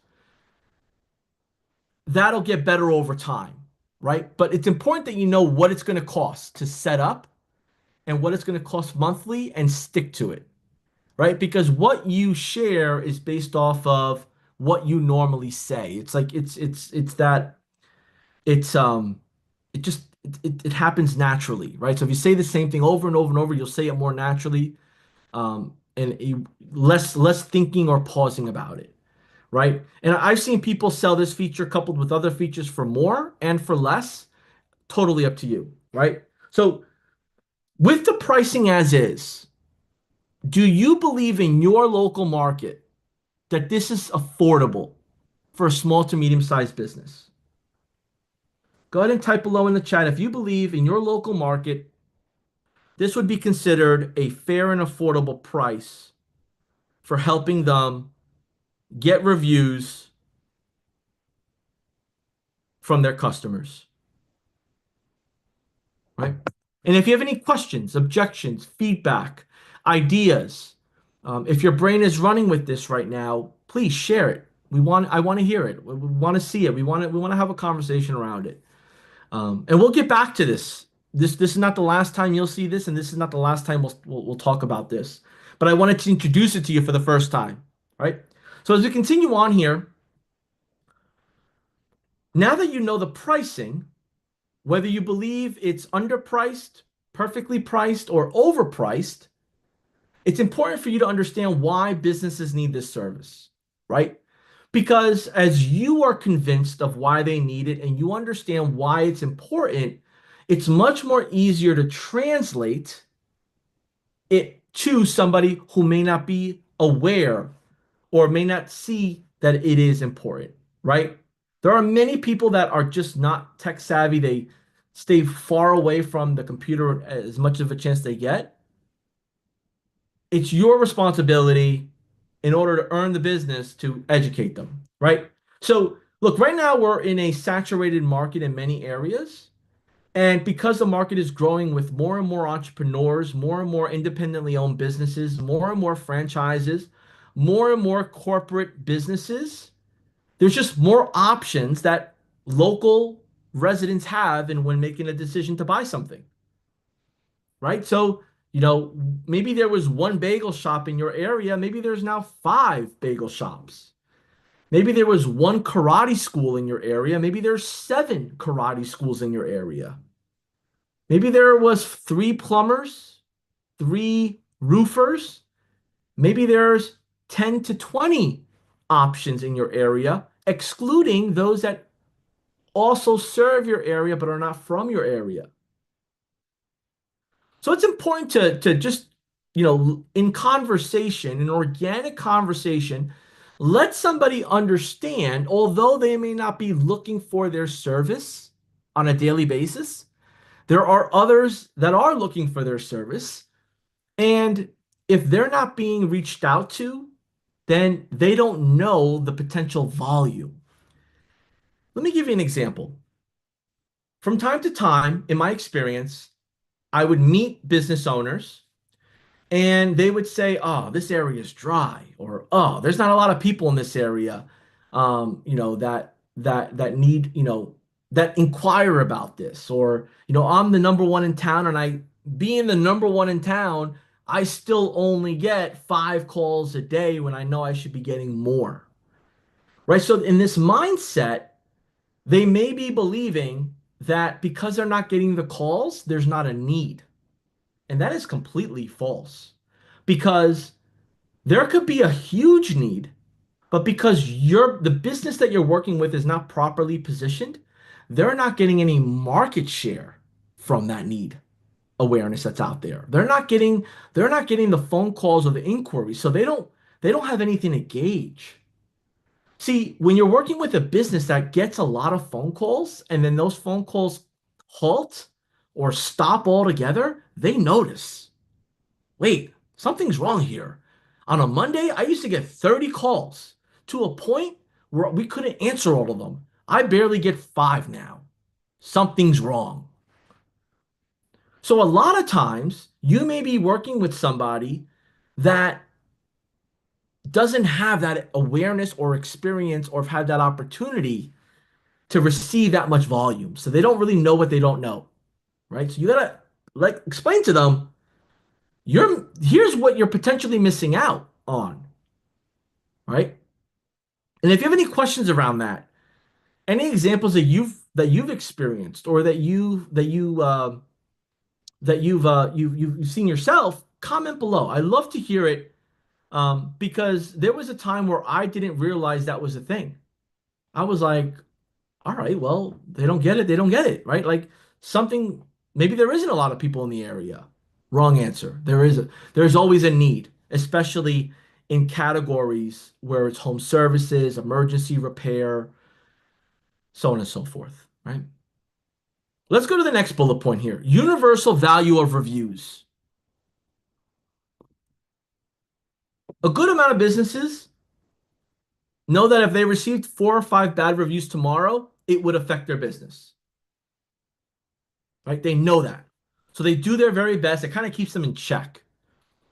that'll get better over time, right? But it's important that you know what it's going to cost to set up and what it's going to cost monthly and stick to it, right? Because what you share is based off of what you normally say. It's like it's that it's it just it happens naturally, right? So if you say the same thing over and over and over, you'll say it more naturally, and less thinking or pausing about it, right? And I've seen people sell this feature coupled with other features for more and for less. Totally up to you, right? So with the pricing as is, do you believe in your local market that this is affordable for a small to medium-sized business? Go ahead and type below in the chat if you believe in your local market this would be considered a fair and affordable price for helping them get reviews from their customers, right? And if you have any questions, objections, feedback, ideas, if your brain is running with this right now, please share it. I want to hear it. We want to see it. We want to have a conversation around it. And we'll get back to this. This is not the last time you'll see this, and this is not the last time we'll talk about this. But I wanted to introduce it to you for the first time, right? So as we continue on here, now that you know the pricing, whether you believe it's underpriced, perfectly priced, or overpriced, it's important for you to understand why businesses need this service, right? Because as you are convinced of why they need it and you understand why it's important, it's much more easier to translate it to somebody who may not be aware or may not see that it is important, right? There are many people that are just not tech savvy. They stay far away from the computer as much of a chance they get. It's your responsibility in order to earn the business to educate them, right? So, look, right now we're in a saturated market in many areas. And because the market is growing with more and more entrepreneurs, more and more independently owned businesses, more and more franchises, more and more corporate businesses, there's just more options that local residents have and when making a decision to buy something, right? So, maybe there was one bagel shop in your area, maybe there's now five bagel shops. Maybe there was one karate school in your area, maybe there's seven karate schools in your area. Maybe there was three plumbers, three roofers. Maybe there's 10 to 20 options in your area, excluding those that also serve your area but are not from your area. So it's important to just, in conversation, in organic conversation, let somebody understand, although they may not be looking for their service on a daily basis, there are others that are looking for their service. And if they're not being reached out to, then they don't know the potential volume. Let me give you an example. From time to time, in my experience, I would meet business owners and they would say, "Oh, this area is dry," or "Oh, there's not a lot of people in this area, that need, that inquire about this," or "I'm the number one in town, and I, being the number one in town, I still only get 5 calls a day when I know I should be getting more." Right? So in this mindset, they may be believing that because they're not getting the calls, there's not a need. And that is completely false because there could be a huge need, but because the business that you're working with is not properly positioned, they're not getting any market share from that need awareness that's out there. They're not getting the phone calls or the inquiries, so they don't have anything to gauge. See, when you're working with a business that gets a lot of phone calls and then those phone calls halt or stop altogether, they notice. Wait, something's wrong here. On a Monday, I used to get 30 calls to a point where we couldn't answer all of them. I barely get 5 now. Something's wrong. So a lot of times, you may be working with somebody that doesn't have that awareness or experience or have had that opportunity to receive that much volume. So they don't really know what they don't know, right? So you gotta explain to them, here's what you're potentially missing out on, right? And if you have any questions around that, any examples that you've experienced or that you've seen yourself, comment below. I love to hear it, because there was a time where I didn't realize that was a thing. I was like, all right, well, they don't get it. They don't get it, right? Like something, maybe there isn't a lot of people in the area. Wrong answer. There's always a need, especially in categories where it's home services, emergency repair, so on and so forth, right? Let's go to the next bullet point here. Universal value of reviews. A good amount of businesses know that if they received 4 or 5 bad reviews tomorrow, it would affect their business, right? They know that. So they do their very best. It kind of keeps them in check.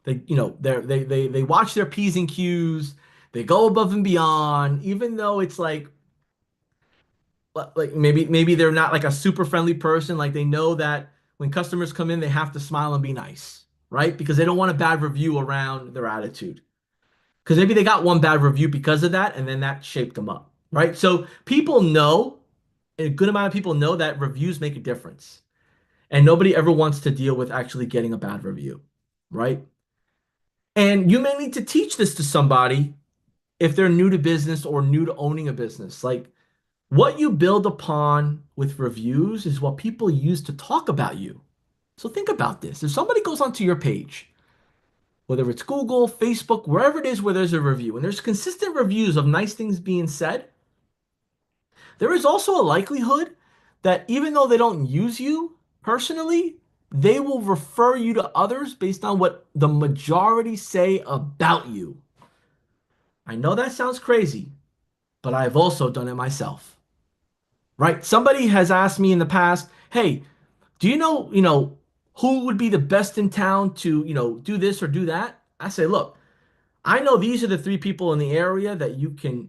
They watch their P's and Q's. They go above and beyond, even though it's like maybe they're not like a super friendly person. Like they know that when customers come in, they have to smile and be nice, right? Because they don't want a bad review around their attitude. Because maybe they got one bad review because of that, and then that shaped them up, right? So people know, a good amount of people know that reviews make a difference. And nobody ever wants to deal with actually getting a bad review, right? And you may need to teach this to somebody if they're new to business or new to owning a business. Like what you build upon with reviews is what people use to talk about you. So think about this. If somebody goes onto your page, whether it's Google, Facebook, wherever it is where there's a review, and there's consistent reviews of nice things being said, there is also a likelihood that even though they don't use you personally, they will refer you to others based on what the majority say about you. I know that sounds crazy, but I've also done it myself. Right? Somebody has asked me in the past, "Hey, do you know, who would be the best in town to, do this or do that?" I say, "Look, I know these are the 3 people in the area that you can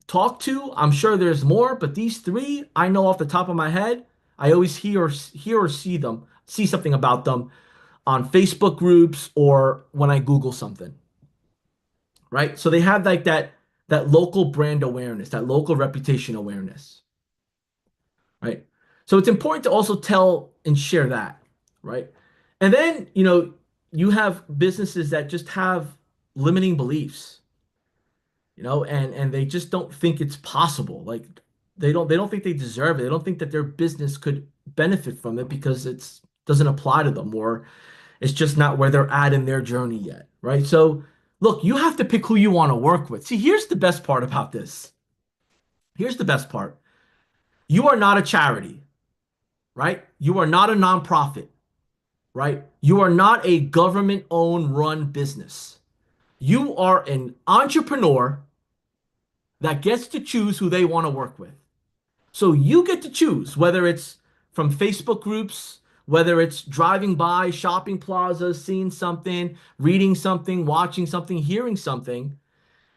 talk to. I'm sure there's more, but these 3 I know off the top of my head. I always hear or see something about them on Facebook groups or when I Google something, right? So they have like that local brand awareness, that local reputation awareness, right? So it's important to also tell and share that, right? And then, you have businesses that just have limiting beliefs, and they just don't think it's possible. Like they don't think they deserve it. They don't think that their business could benefit from it because it's doesn't apply to them or it's just not where they're at in their journey yet, right? So look, you have to pick who you want to work with. See, here's the best part about this. Here's the best part. You are not a charity, right? You are not a nonprofit, right? You are not a government owned run business. You are an entrepreneur that gets to choose who they want to work with. So you get to choose whether it's from Facebook groups, whether it's driving by shopping plazas, seeing something, reading something, watching something, hearing something,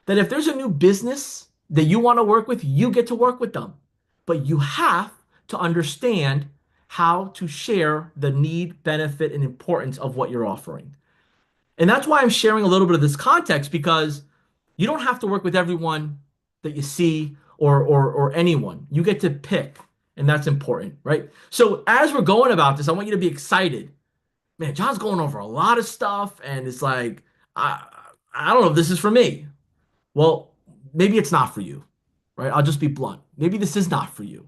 that if there's a new business that you want to work with, you get to work with them. But you have to understand how to share the need, benefit, and importance of what you're offering. And that's why I'm sharing a little bit of this context because you don't have to work with everyone that you see or anyone. You get to pick, and that's important, right? So as we're going about this, I want you to be excited. Man, John's going over a lot of stuff, and it's like I I don't know if this is for me. Well, maybe it's not for you, right? I'll just be blunt. Maybe this is not for you,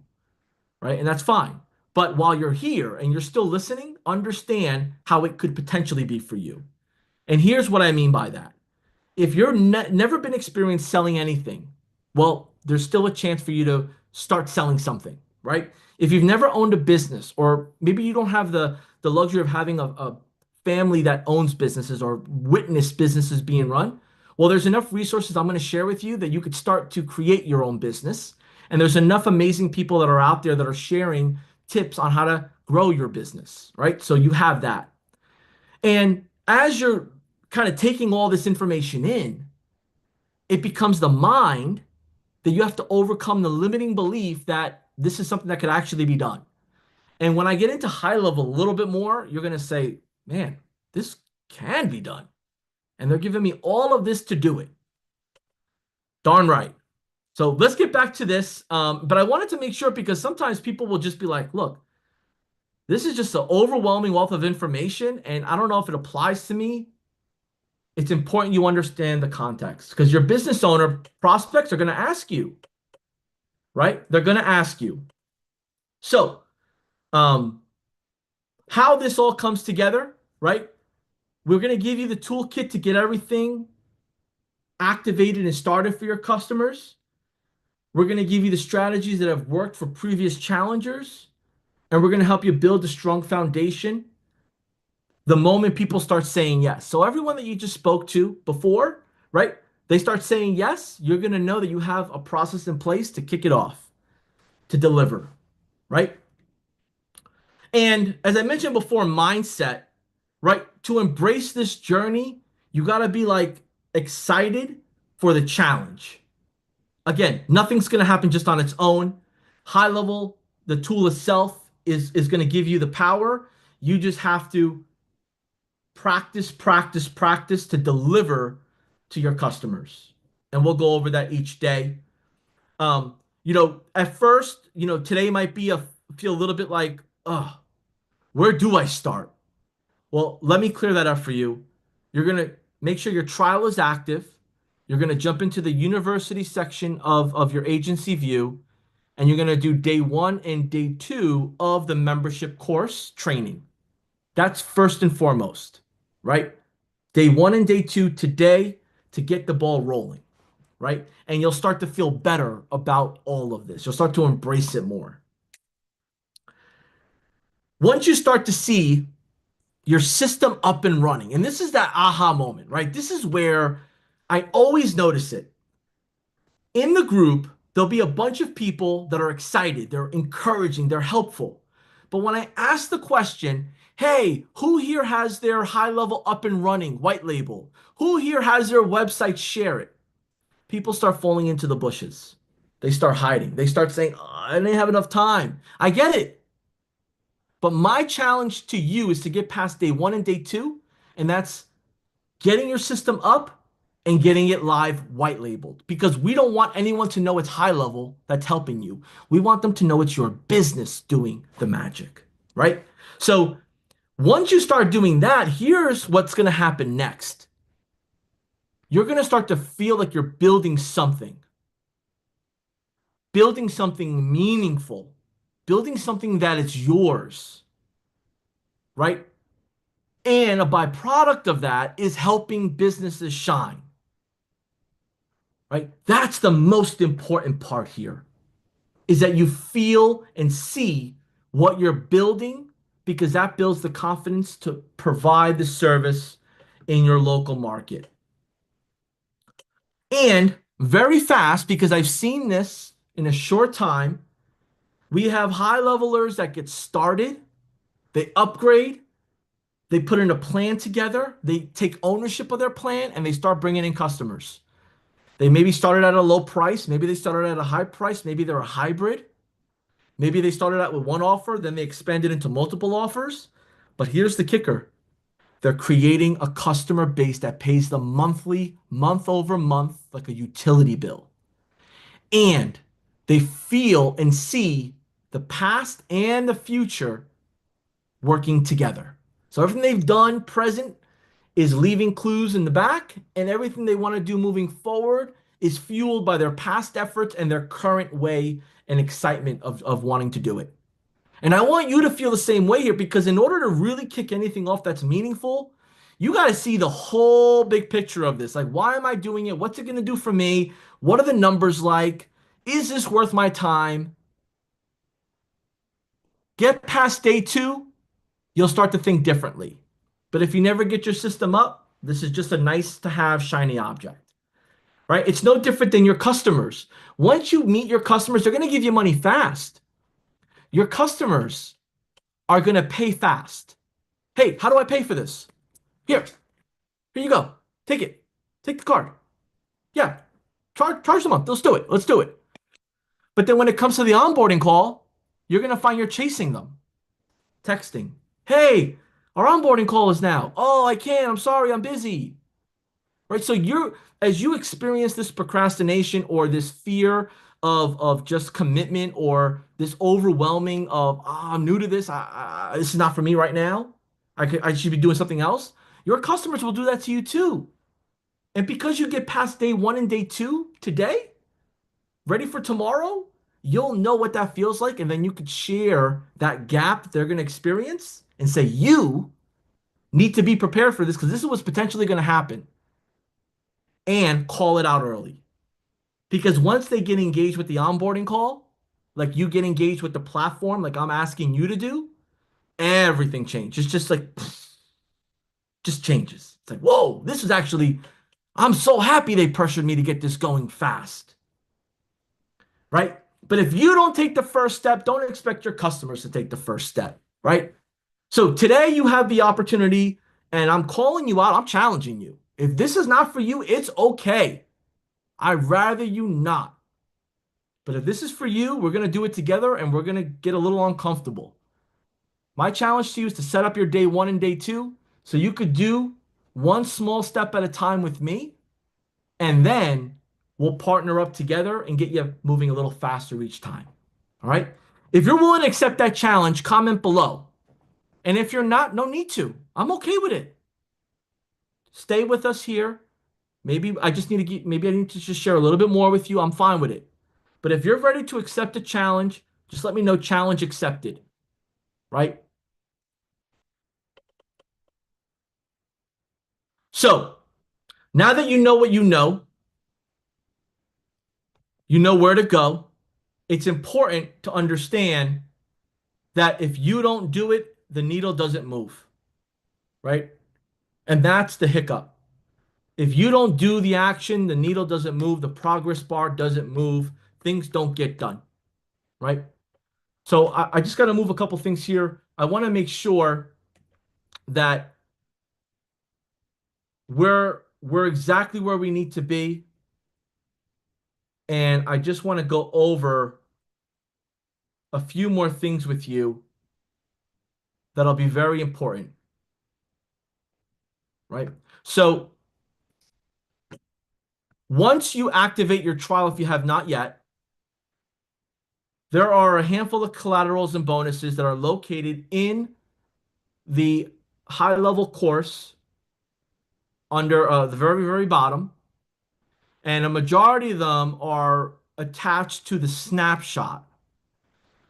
right? And that's fine. But while you're here and you're still listening, understand how it could potentially be for you. And here's what I mean by that. If you're never been experienced selling anything, well, there's still a chance for you to start selling something, right? If you've never owned a business, or maybe you don't have the luxury of having a family that owns businesses or witness businesses being run, well, there's enough resources I'm going to share with you that you could start to create your own business. And there's enough amazing people that are out there that are sharing tips on how to grow your business, right? So you have that. And as you're kind of taking all this information in, it becomes the mind that you have to overcome the limiting belief that this is something that could actually be done. And when I get into high level a little bit more, you're going to say, man, this can be done. And they're giving me all of this to do it. Darn right. So let's get back to this. But I wanted to make sure because sometimes people will just be like, look, this is just an overwhelming wealth of information. And I don't know if it applies to me. It's important you understand the context because your business owner prospects are going to ask you, right? They're going to ask you. So, how this all comes together, right? We're going to give you the toolkit to get everything activated and started for your customers. We're going to give you the strategies that have worked for previous challengers, and we're going to help you build a strong foundation the moment people start saying yes. So everyone that you just spoke to before, right? They start saying yes, you're going to know that you have a process in place to kick it off, to deliver, right? And as I mentioned before, mindset, right? To embrace this journey, you got to be like excited for the challenge. Again, nothing's going to happen just on its own. High level, the tool itself is going to give you the power. You just have to practice, practice, practice to deliver to your customers. And we'll go over that each day. At first, today might be feel a little bit like, oh, where do I start? Well, let me clear that up for you. You're going to make sure your trial is active. You're going to jump into the university section of your agency view, and you're going to do day one and day two of the membership course training. That's first and foremost, right? Day one and day two today to get the ball rolling, right? And you'll start to feel better about all of this. You'll start to embrace it more. Once you start to see your system up and running, and this is that aha moment, right? This is where I always notice it. In the group, there'll be a bunch of people that are excited, they're encouraging, they're helpful. But when I ask the question, hey, who here has their high level up and running, white label? Who here has their website, share it? People start falling into the bushes. They start hiding. They start saying, oh, I didn't have enough time. I get it. But my challenge to you is to get past day one and day two, and that's getting your system up and getting it live white labeled, because we don't want anyone to know it's high level that's helping you. We want them to know it's your business doing the magic, right? So once you start doing that, here's what's going to happen next. You're going to start to feel like you're building something meaningful, building something that is yours, right? And a byproduct of that is helping businesses shine, right? That's the most important part here, is that you feel and see what you're building, because that builds the confidence to provide the service in your local market. And very fast, because I've seen this in a short time, we have high levelers that get started, they upgrade, they put in a plan together, they take ownership of their plan, and they start bringing in customers. They maybe started at a low price, maybe they started at a high price, maybe they're a hybrid. Maybe they started out with one offer, then they expanded into multiple offers. But here's the kicker. They're creating a customer base that pays them monthly, month over month, like a utility bill. And they feel and see the past and the future working together. So everything they've done present is leaving clues in the back, and everything they want to do moving forward is fueled by their past efforts and their current way and excitement of wanting to do it. And I want you to feel the same way here, because in order to really kick anything off that's meaningful, you got to see the whole big picture of this. Like, why am I doing it? What's it going to do for me? What are the numbers like? Is this worth my time? Get past day two, you'll start to think differently. But if you never get your system up, this is just a nice to have shiny object, right? It's no different than your customers. Once you meet your customers, they're going to give you money fast. Your customers are going to pay fast. Hey, how do I pay for this? Here you go. Take it. Take the card. Yeah. Charge them up. Let's do it. Let's do it. But then when it comes to the onboarding call, you're going to find you're chasing them, texting. Hey, our onboarding call is now. Oh, I can't. I'm sorry. I'm busy. Right? So as you experience this procrastination or this fear of just commitment, or this overwhelming of, I'm new to this. This is not for me right now. I should be doing something else. Your customers will do that to you too. And because you get past day one and day two today, ready for tomorrow, you'll know what that feels like. And then you could share that gap they're going to experience and say, you need to be prepared for this, because this is what's potentially going to happen, and call it out early. Because once they get engaged with the onboarding call, like you get engaged with the platform, like I'm asking you to do, everything changes. It's just like, just changes. It's like, whoa, this is actually I'm so happy they pressured me to get this going fast, right? But if you don't take the first step, don't expect your customers to take the first step, right? So today you have the opportunity, and I'm calling you out. I'm challenging you. If this is not for you, it's okay. I'd rather you not. But if this is for you, we're going to do it together and we're going to get a little uncomfortable. My challenge to you is to set up your day one and day two so you could do one small step at a time with me, and then we'll partner up together and get you moving a little faster each time. All right? If you're willing to accept that challenge, comment below. And if you're not, no need to. I'm okay with it. Stay with us here. Maybe I just need to maybe I need to just share a little bit more with you. I'm fine with it. But if you're ready to accept a challenge, just let me know challenge accepted, right? So now that you know where to go. It's important to understand that if you don't do it, the needle doesn't move, right? And that's the hiccup. If you don't do the action, the needle doesn't move, the progress bar doesn't move, things don't get done, right? So I just got to move a couple things here. I want to make sure that we're exactly where we need to be. And I just want to go over a few more things with you that'll be very important, right? So once you activate your trial, if you have not yet, there are a handful of collaterals and bonuses that are located in the high level course under the very, very bottom. And a majority of them are attached to the snapshot.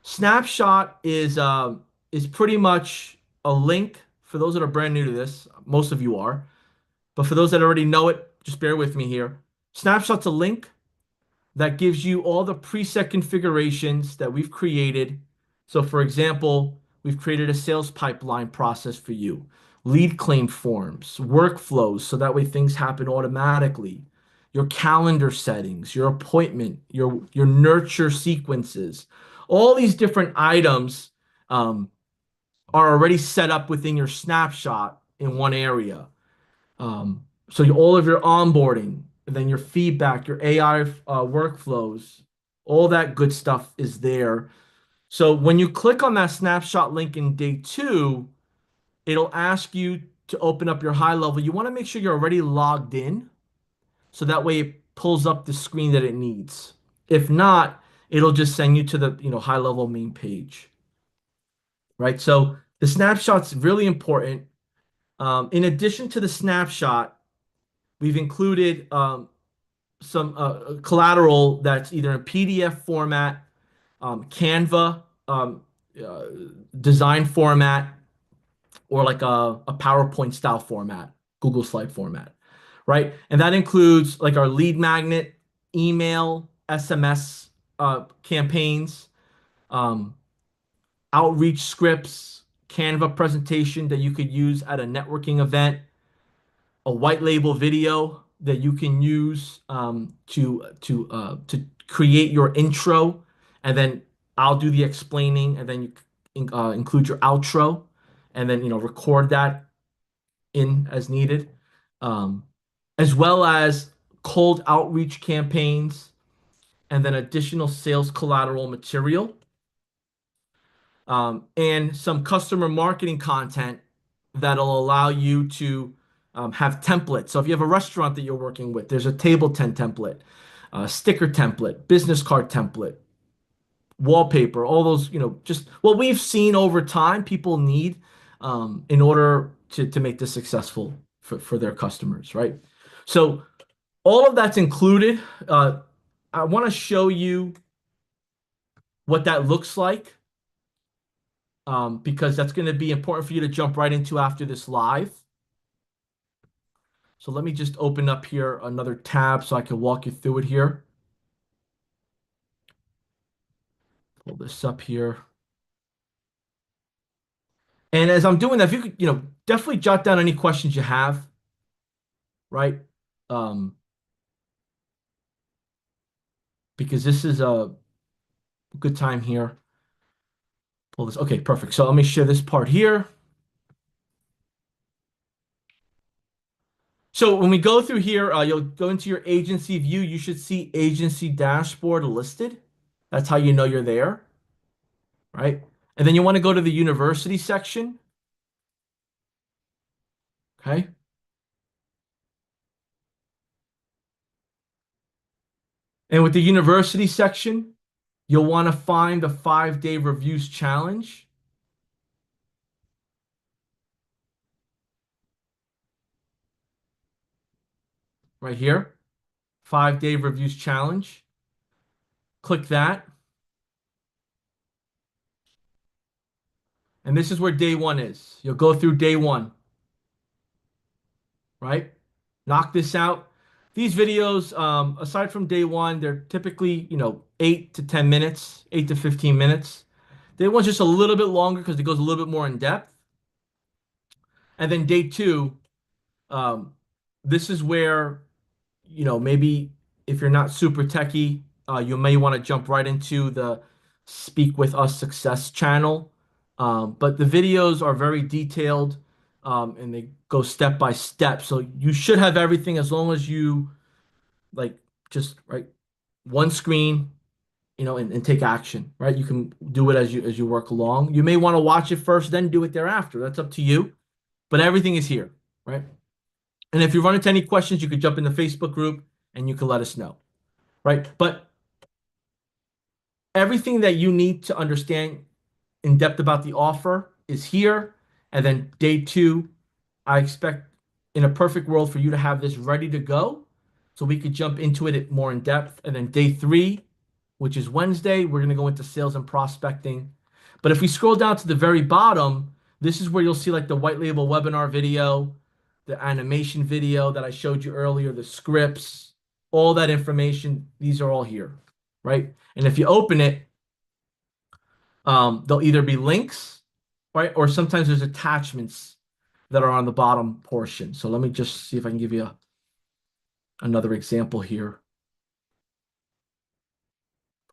Snapshot is pretty much a link for those that are brand new to this. Most of you are, but for those that already know it, just bear with me here. Snapshot's a link that gives you all the preset configurations that we've created. So, for example, we've created a sales pipeline process for you, lead claim forms, workflows, so that way things happen automatically. Your calendar settings, your appointment, your nurture sequences, all these different items um, are already set up within your snapshot in one area. All of your onboarding, and then your feedback, your AI workflows, all that good stuff is there. So when you click on that snapshot link in day two, it'll ask you to open up your high level. You want to make sure you're already logged in, so that way it pulls up the screen that it needs. If not, it'll just send you to the high level main page, right? So the snapshot's really important. In addition to the snapshot, we've included some collateral that's either in PDF format, Canva uh, design format, or like a PowerPoint style format, Google Slide format, right? And that includes like our lead magnet, email, SMS campaigns, um, outreach scripts, Canva presentation that you could use at a networking event, a white label video that you can use to create your intro, and then I'll do the explaining, and then you include your outro, and then record that in as needed, um, as well as cold outreach campaigns, and then additional sales collateral material, and some customer marketing content that'll allow you to have templates. So if you have a restaurant that you're working with, there's a table tent template, sticker template, business card template, wallpaper, all those, just what we've seen over time people need in order to make this successful for their customers, right? So all of that's included. I want to show you what that looks like, because that's going to be important for you to jump right into after this live. So let me just open up here another tab so I can walk you through it here. Pull this up here. And as I'm doing that, if you could, definitely jot down any questions you have, right? because this is a good time here. Pull this. Okay, perfect. So let me share this part here. So when we go through here, you'll go into your agency view. You should see agency dashboard listed. That's how you know you're there, right? And then you want to go to the university section. Okay. And with the university section, you'll want to find the 5-day reviews challenge right here. 5-day reviews challenge. Click that. And this is where day one is. You'll go through day one, right? Knock this out. These videos, aside from day one, they're typically, 8 to 10 minutes, 8 to 15 minutes. Day one's just a little bit longer because it goes a little bit more in depth. And then day two, um, this is where, maybe if you're not super techie, you may want to jump right into the Speak With Us Success channel. But the videos are very detailed, and they go step by step. So you should have everything as long as you like just right one screen, and take action, right? You can do it as you work along. You may want to watch it first, then do it thereafter. That's up to you. But everything is here, right? And if you run into any questions, you could jump in the Facebook group and you can let us know, right? But everything that you need to understand in depth about the offer is here. And then day two, I expect in a perfect world for you to have this ready to go so we could jump into it more in depth. And then day three, which is Wednesday, we're going to go into sales and prospecting. But if we scroll down to the very bottom, this is where you'll see like the white label webinar video, the animation video that I showed you earlier, the scripts, all that information. These are all here, right? And if you open it, there'll either be links, right? Or sometimes there's attachments that are on the bottom portion. So let me just see if I can give you another example here.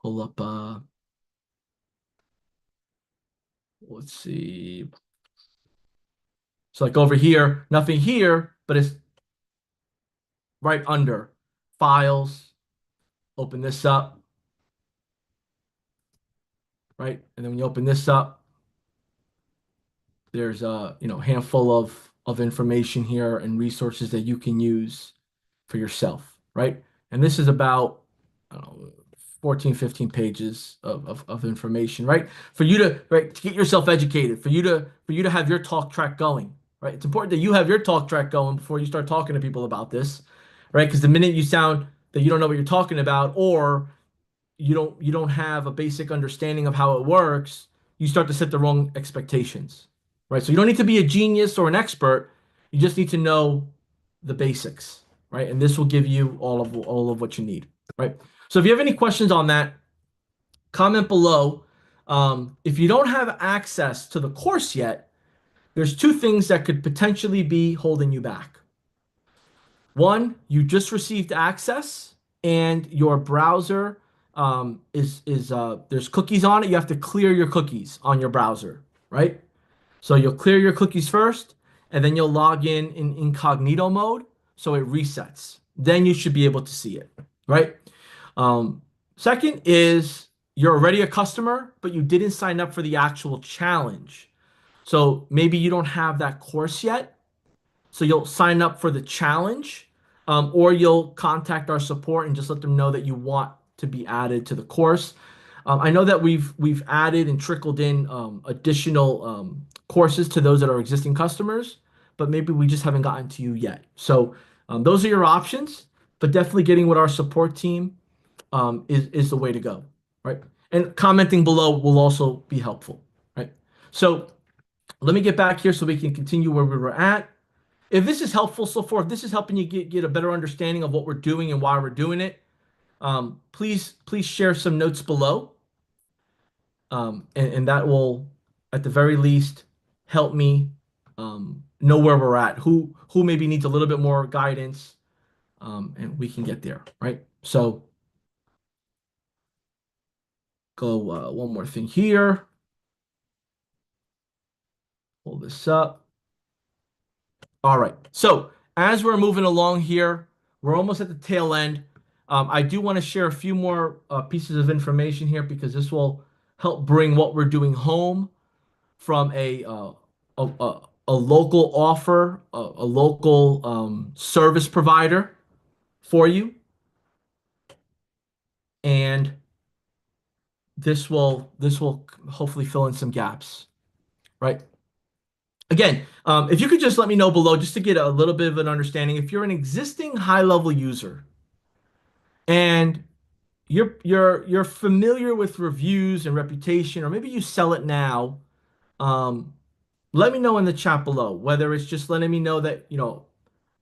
Pull up, let's see. So like over here, nothing here, but it's right under files. Open this up, right? And then when you open this up, there's a handful of information here and resources that you can use for yourself, right? And this is about, I don't know, 14, 15 pages of information, right? For you to, right, to get yourself educated, for you to have your talk track going, right? It's important that you have your talk track going before you start talking to people about this, right? Because the minute you sound that you don't know what you're talking about, or you don't have a basic understanding of how it works, you start to set the wrong expectations, right? So you don't need to be a genius or an expert. You just need to know the basics, right? And this will give you all of what you need, right? So if you have any questions on that, comment below. If you don't have access to the course yet, there's two things that could potentially be holding you back. One, you just received access and your browser is there's cookies on it. You have to clear your cookies on your browser, right? So you'll clear your cookies first, and then you'll log in incognito mode, so it resets. Then you should be able to see it, right? Um, Second is you're already a customer, but you didn't sign up for the actual challenge. So maybe you don't have that course yet. So you'll sign up for the challenge, or you'll contact our support and just let them know that you want to be added to the course. I know that we've added and trickled in additional courses to those that are existing customers, but maybe we just haven't gotten to you yet. So those are your options, but definitely getting with our support team is the way to go, right? And commenting below will also be helpful, right? So let me get back here so we can continue where we were at. If this is helpful so far, if this is helping you get a better understanding of what we're doing and why we're doing it, please share some notes below, and that will, at the very least, help me know where we're at. Who maybe needs a little bit more guidance, and we can get there, right? So go one more thing here. Pull this up. All right. So as we're moving along here, we're almost at the tail end. I do want to share a few more pieces of information here because this will help bring what we're doing home from a local offer, a local service provider for you, and this will hopefully fill in some gaps, right? Again, if you could just let me know below, just to get a little bit of an understanding, if you're an existing high-level user and you're familiar with reviews and reputation, or maybe you sell it now, um, let me know in the chat below. Whether it's just letting me know that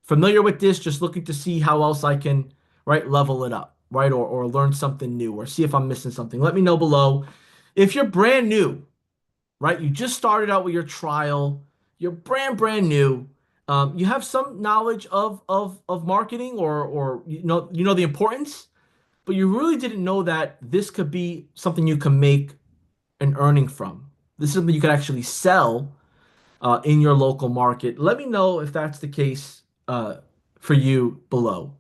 familiar with this, just looking to see how else I can level it up, right, or learn something new, or see if I'm missing something. Let me know below. If you're brand new, right, you just started out with your trial, you're brand new. You have some knowledge of marketing, or you know the importance, but you really didn't know that this could be something you can make an earning from. This is something you could actually sell in your local market. Let me know if that's the case for you below.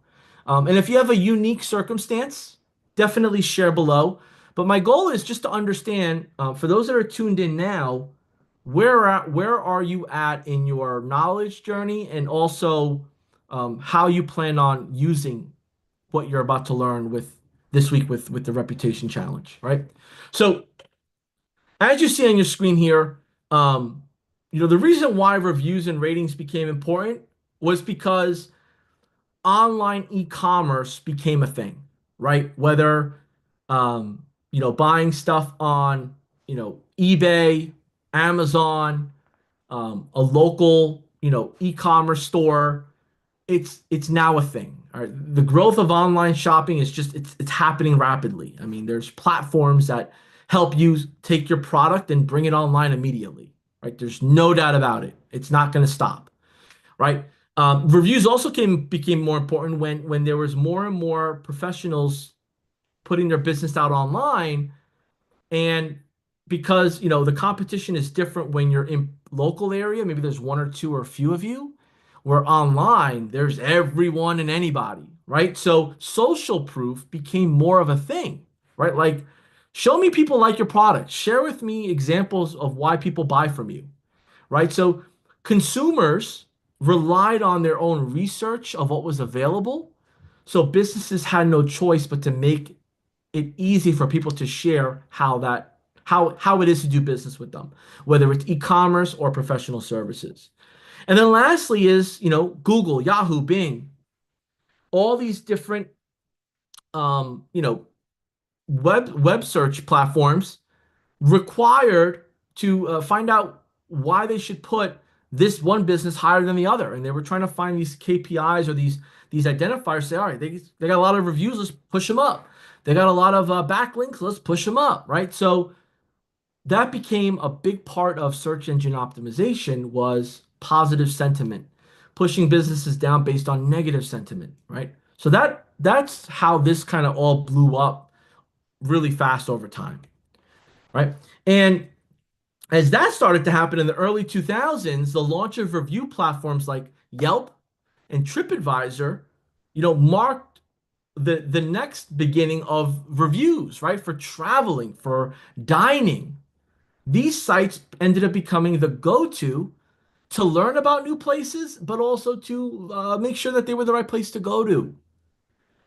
And if you have a unique circumstance, definitely share below. But my goal is just to understand, for those that are tuned in now, where are you at in your knowledge journey, and also how you plan on using what you're about to learn with this week with the reputation challenge, right? So as you see on your screen here, um, the reason why reviews and ratings became important was because online e-commerce became a thing, right? Whether buying stuff on eBay, Amazon, a local e-commerce store, it's now a thing. All right. The growth of online shopping is just it's happening rapidly. I mean, there's platforms that help you take your product and bring it online immediately. Right. There's no doubt about it. It's not going to stop. Right. Reviews also became more important when there was more and more professionals putting their business out online, and because the competition is different when you're in local area, maybe there's one or two or a few of you, where online there's everyone and anybody, right? So social proof became more of a thing, right? Like, show me people like your product. Share with me examples of why people buy from you, right? So consumers relied on their own research of what was available. So businesses had no choice but to make it easy for people to share how it is to do business with them, whether it's e-commerce or professional services. And then lastly is, Google, Yahoo, Bing, all these different web search platforms required to find out why they should put this one business higher than the other. And they were trying to find these KPIs or these identifiers, say, all right, they got a lot of reviews, let's push them up. They got a lot of backlinks, let's push them up, right? So that became a big part of search engine optimization, was positive sentiment, pushing businesses down based on negative sentiment, right? So that's how this kind of all blew up really fast over time, right? And as that started to happen in the early 2000s, the launch of review platforms like Yelp and TripAdvisor, marked the next beginning of reviews, right? For traveling, for dining. These sites ended up becoming the go-to to learn about new places, but also to make sure that they were the right place to go to,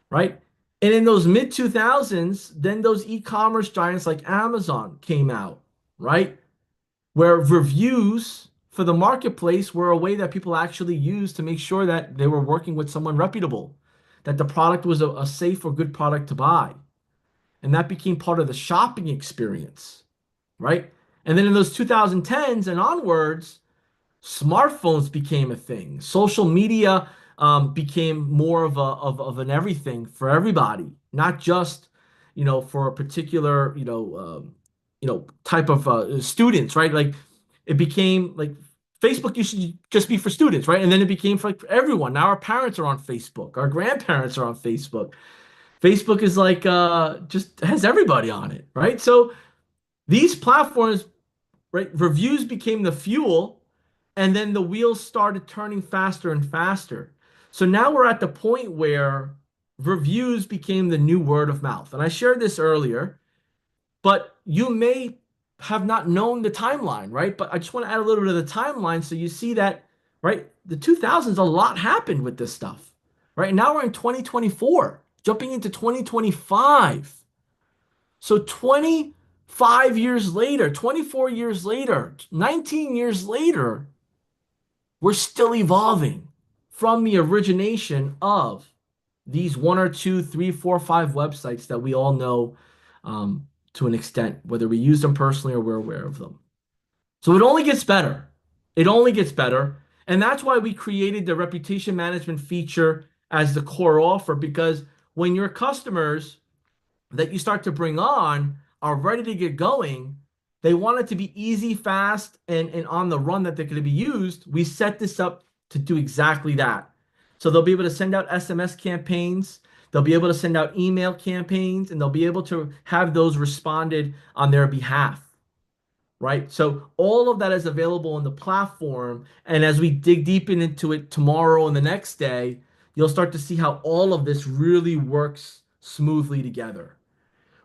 right? And in those mid 2000s, then those e-commerce giants like Amazon came out, right? Where reviews for the marketplace were a way that people actually used to make sure that they were working with someone reputable, that the product was a safe or good product to buy. And that became part of the shopping experience, right? And then in those 2010s and onwards, smartphones became a thing. Social media became more of an everything for everybody, not just for a particular type of students, right? Like, it became like Facebook used to just be for students, right? And then it became for like everyone. Now our parents are on Facebook, our grandparents are on Facebook. Facebook is like just has everybody on it, right? So these platforms, right, reviews became the fuel, and then the wheels started turning faster and faster. So now we're at the point where reviews became the new word of mouth. And I shared this earlier, but you may have not known the timeline, right? But I just want to add a little bit of the timeline so you see that, right? The 2000s, a lot happened with this stuff, right? Now we're in 2024, jumping into 2025. So 25 years later, 24 years later, 19 years later, we're still evolving from the origination of these one or two, three, four, five websites that we all know to an extent, whether we use them personally or we're aware of them. So it only gets better. It only gets better. And that's why we created the reputation management feature as the core offer, because when your customers that you start to bring on are ready to get going, they want it to be easy, fast, and on the run that they're going to be used. We set this up to do exactly that. So they'll be able to send out SMS campaigns, they'll be able to send out email campaigns, and they'll be able to have those responded on their behalf. Right. So all of that is available on the platform. And as we dig deep into it tomorrow and the next day, you'll start to see how all of this really works smoothly together,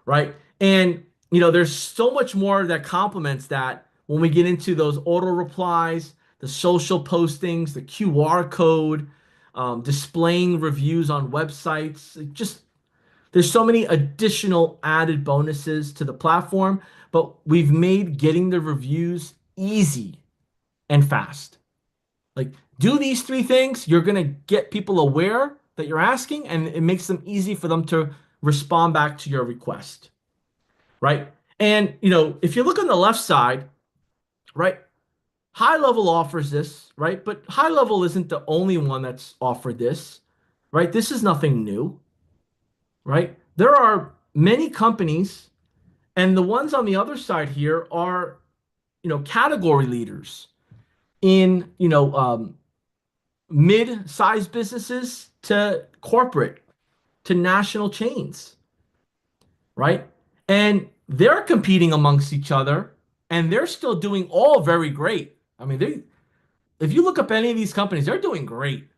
right? And there's so much more that complements that when we get into those auto replies, the social postings, the QR code, displaying reviews on websites. Just there's so many additional added bonuses to the platform, but we've made getting the reviews easy and fast. Like, do these three things, you're gonna get people aware that you're asking, and it makes them easy for them to respond back to your request, right? And if you look on the left side, right, HighLevel offers this, right? But HighLevel isn't the only one that's offered this, right? This is nothing new, right? There are many companies, and the ones on the other side here are, category leaders in, mid-sized businesses to corporate to national chains, right? And they're competing amongst each other, and they're still doing all very great. I mean, if you look up any of these companies, they're doing great,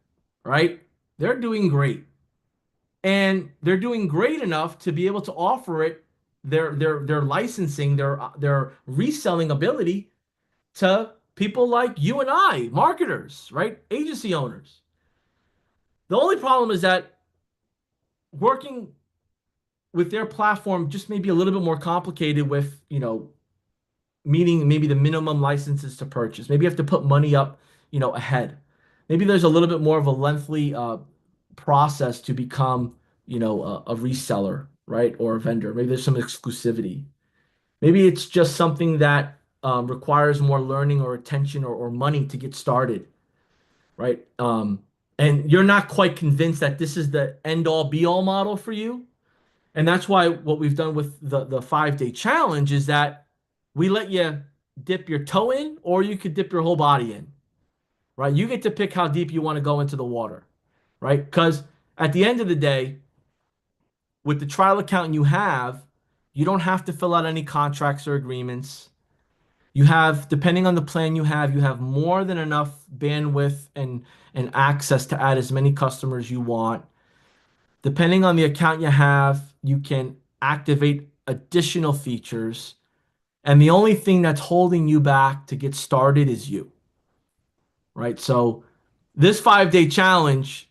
right? They're doing great. And they're doing great enough to be able to offer it their licensing, their reselling ability to people like you and I, marketers, right? Agency owners. The only problem is that working with their platform just may be a little bit more complicated with, meeting maybe the minimum licenses to purchase. Maybe you have to put money up, ahead. Maybe there's a little bit more of a lengthy process to become, a reseller, right? Or a vendor. Maybe there's some exclusivity. Maybe it's just something that requires more learning or attention or money to get started, right? And you're not quite convinced that this is the end all be all model for you. And that's why what we've done with the 5 day challenge is that we let you dip your toe in, or you could dip your whole body in, right? You get to pick how deep you want to go into the water, right? Because at the end of the day, with the trial account you have, you don't have to fill out any contracts or agreements. You have, depending on the plan you have more than enough bandwidth and access to add as many customers you want. Depending on the account you have, you can activate additional features. And the only thing that's holding you back to get started is you, right? So this 5 day challenge,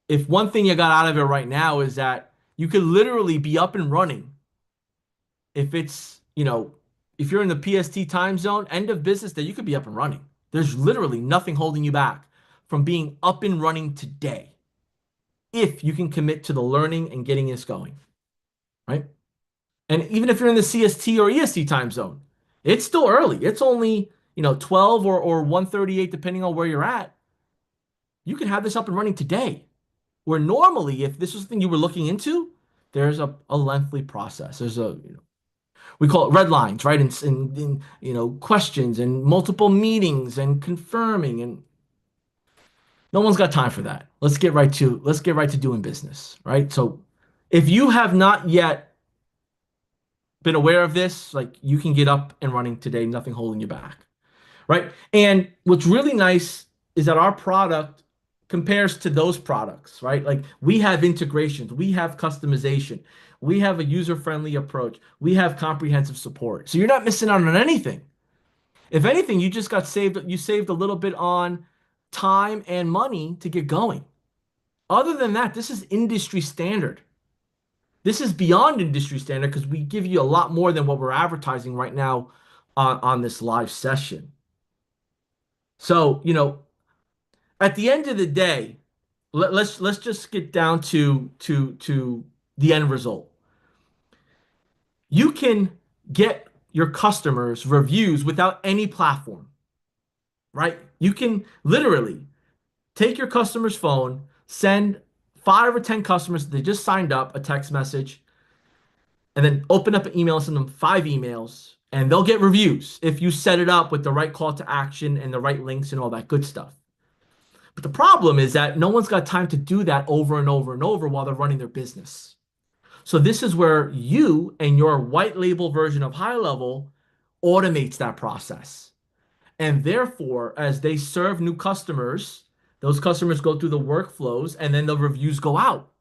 if one thing you got out of it right now is that you could literally be up and running. If it's, if you're in the PST time zone, end of business day, you could be up and running. There's literally nothing holding you back from being up and running today if you can commit to the learning and getting this going, right? And even if you're in the CST or EST time zone, it's still early. It's only, 12 or 1:38, depending on where you're at. You can have this up and running today. Where normally, if this was something you were looking into, there's a lengthy process. There's We call it red lines, right? Questions and multiple meetings and confirming, and no one's got time for that. Let's get right to doing business, right? So if you have not yet been aware of this, like you can get up and running today, nothing holding you back, right? And what's really nice is that our product compares to those products, right? Like we have integrations, we have customization, we have a user-friendly approach, we have comprehensive support. So you're not missing out on anything. If anything, you saved a little bit on time and money to get going. Other than that, this is industry standard. This is beyond industry standard because we give you a lot more than what we're advertising right now on this live session. So, at the end of the day, let's just get down to the end result. You can get your customers reviews without any platform, right? You can literally take your customer's phone, send 5 or 10 customers they just signed up a text message, and then open up an email and send them 5 emails, and they'll get reviews if you set it up with the right call to action and the right links and all that good stuff. But the problem is that no one's got time to do that over and over and over while they're running their business. So this is where you and your white label version of HighLevel automates that process. And therefore, as they serve new customers, those customers go through the workflows and then the reviews go out.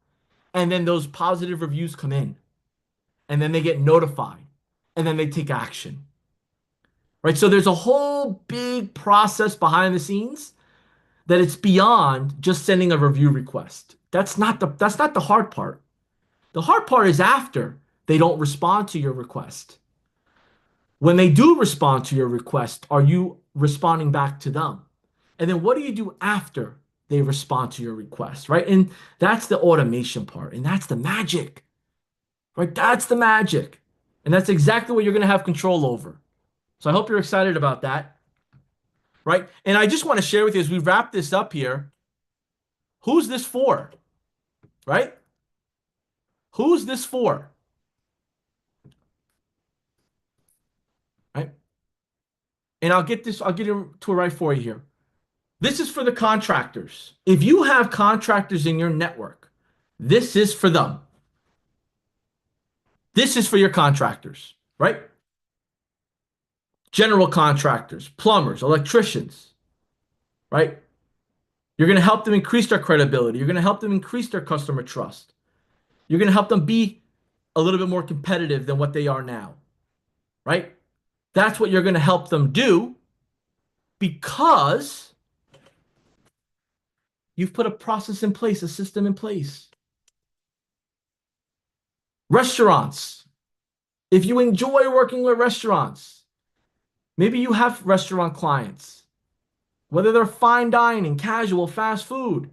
And then those positive reviews come in. And then they get notified. And then they take action. Right? So there's a whole big process behind the scenes that it's beyond just sending a review request. That's not the hard part. The hard part is after they don't respond to your request. When they do respond to your request, are you responding back to them? And then what do you do after they respond to your request, right? And that's the automation part, and that's the magic, right? That's the magic. And that's exactly what you're going to have control over. So I hope you're excited about that, right? And I just want to share with you as we wrap this up here, who's this for, right? Who's this for, right? And I'll get into it right for you here. This is for the contractors. If you have contractors in your network, this is for them. This is for your contractors, right? General contractors, plumbers, electricians, right? You're going to help them increase their credibility. You're going to help them increase their customer trust. You're going to help them be a little bit more competitive than what they are now, right? That's what you're going to help them do because you've put a process in place, a system in place. Restaurants. If you enjoy working with restaurants, maybe you have restaurant clients, whether they're fine dining, casual, fast food.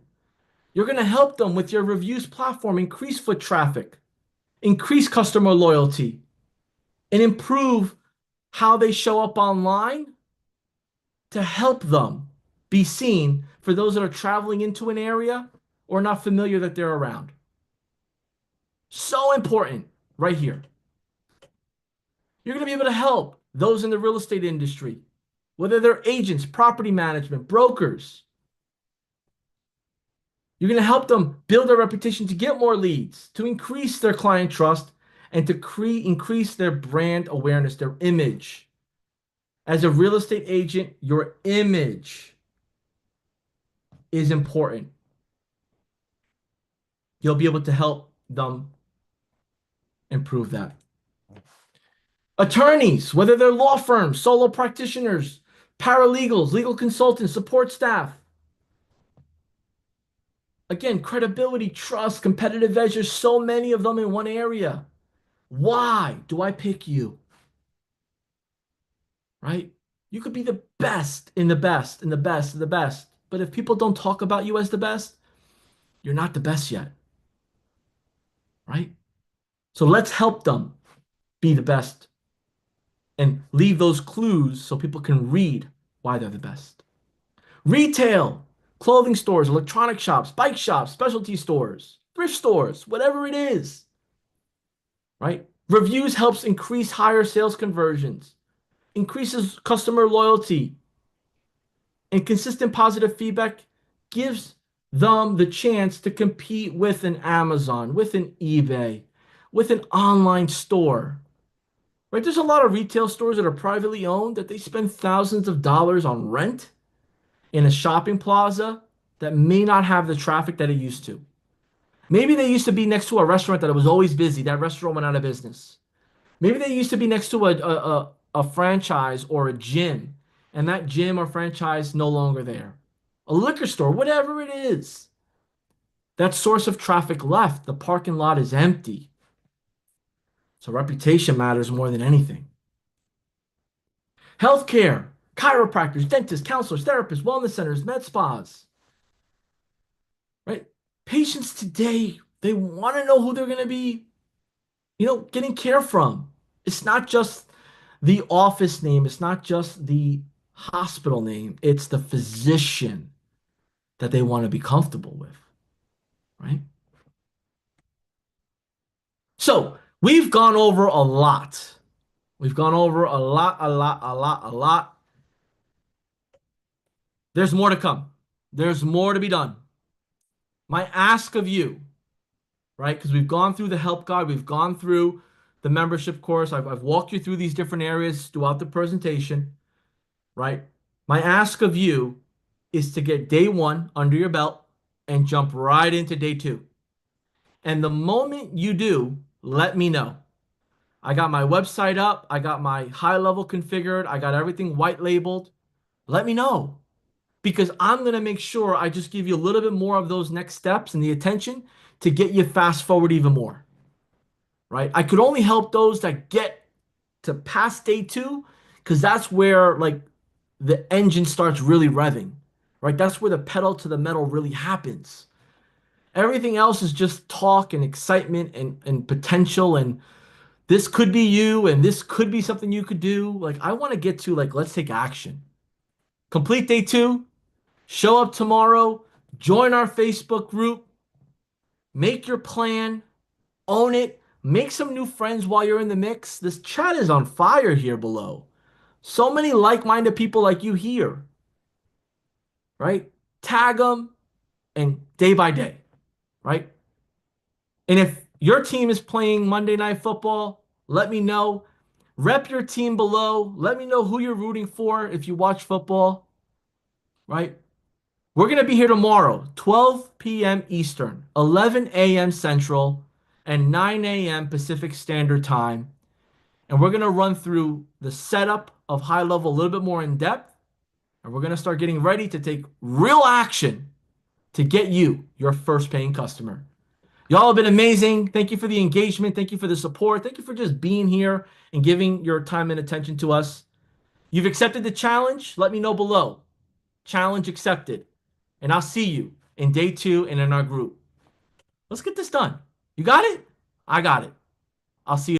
You're going to help them with your reviews platform, increase foot traffic, increase customer loyalty, and improve how they show up online to help them be seen for those that are traveling into an area or not familiar that they're around. So important right here. You're going to be able to help those in the real estate industry, whether they're agents, property management, brokers. You're going to help them build their reputation to get more leads, to increase their client trust, and to increase their brand awareness, their image. As a real estate agent, your image is important. You'll be able to help them improve that. Attorneys, whether they're law firms, solo practitioners, paralegals, legal consultants, support staff. Again, credibility, trust, competitive edge. There's so many of them in one area. Why do I pick you? Right? You could be the best in the best in the best in the best. But if people don't talk about you as the best, you're not the best yet. Right? So let's help them be the best and leave those clues so people can read why they're the best. Retail, clothing stores, electronic shops, bike shops, specialty stores, thrift stores, whatever it is, right? Reviews helps increase higher sales conversions, increases customer loyalty, and consistent positive feedback gives them the chance to compete with an Amazon, with an eBay, with an online store. Right? There's a lot of retail stores that are privately owned that they spend thousands of dollars on rent in a shopping plaza that may not have the traffic that it used to. Maybe they used to be next to a restaurant that was always busy. That restaurant went out of business. Maybe they used to be next to a franchise or a gym, and that gym or franchise no longer there. A liquor store, whatever it is. That source of traffic left. The parking lot is empty. So reputation matters more than anything. Healthcare, chiropractors, dentists, counselors, therapists, wellness centers, med spas, right? Patients today, they want to know who they're going to be, getting care from. It's not just the office name, it's not just the hospital name, it's the physician that they want to be comfortable with, right? So we've gone over a lot. We've gone over a lot, a lot, a lot, a lot. There's more to come. There's more to be done. My ask of you, right? Because we've gone through the help guide, we've gone through the membership course, I've walked you through these different areas throughout the presentation, right? My ask of you is to get day one under your belt and jump right into day two. And the moment you do, let me know. I got my website up, I got my HighLevel configured, I got everything white labeled. Let me know because I'm going to make sure I just give you a little bit more of those next steps and the attention to get you fast forward even more, right? I could only help those that get to past day two because that's where like the engine starts really revving, right? That's where the pedal to the metal really happens. Everything else is just talk and excitement and potential and this could be you and this could be something you could do. Like I want to get to like let's take action. Complete day two, show up tomorrow, join our Facebook group, make your plan, own it, make some new friends while you're in the mix. This chat is on fire here below. So many like-minded people like you here, right? Tag them and day by day, right? And if your team is playing Monday Night Football, let me know. Rep your team below. Let me know who you're rooting for if you watch football, right? We're going to be here tomorrow, 12 p.m. Eastern, 11 a.m. Central, and 9 a.m. Pacific Standard Time. And we're going to run through the setup of HighLevel a little bit more in depth. And we're going to start getting ready to take real action to get you your first paying customer. Y'all have been amazing. Thank you for the engagement. Thank you for the support. Thank you for just being here and giving your time and attention to us. You've accepted the challenge. Let me know below. Challenge accepted. And I'll see you in day two and in our group. Let's get this done. You got it? I got it. I'll see you.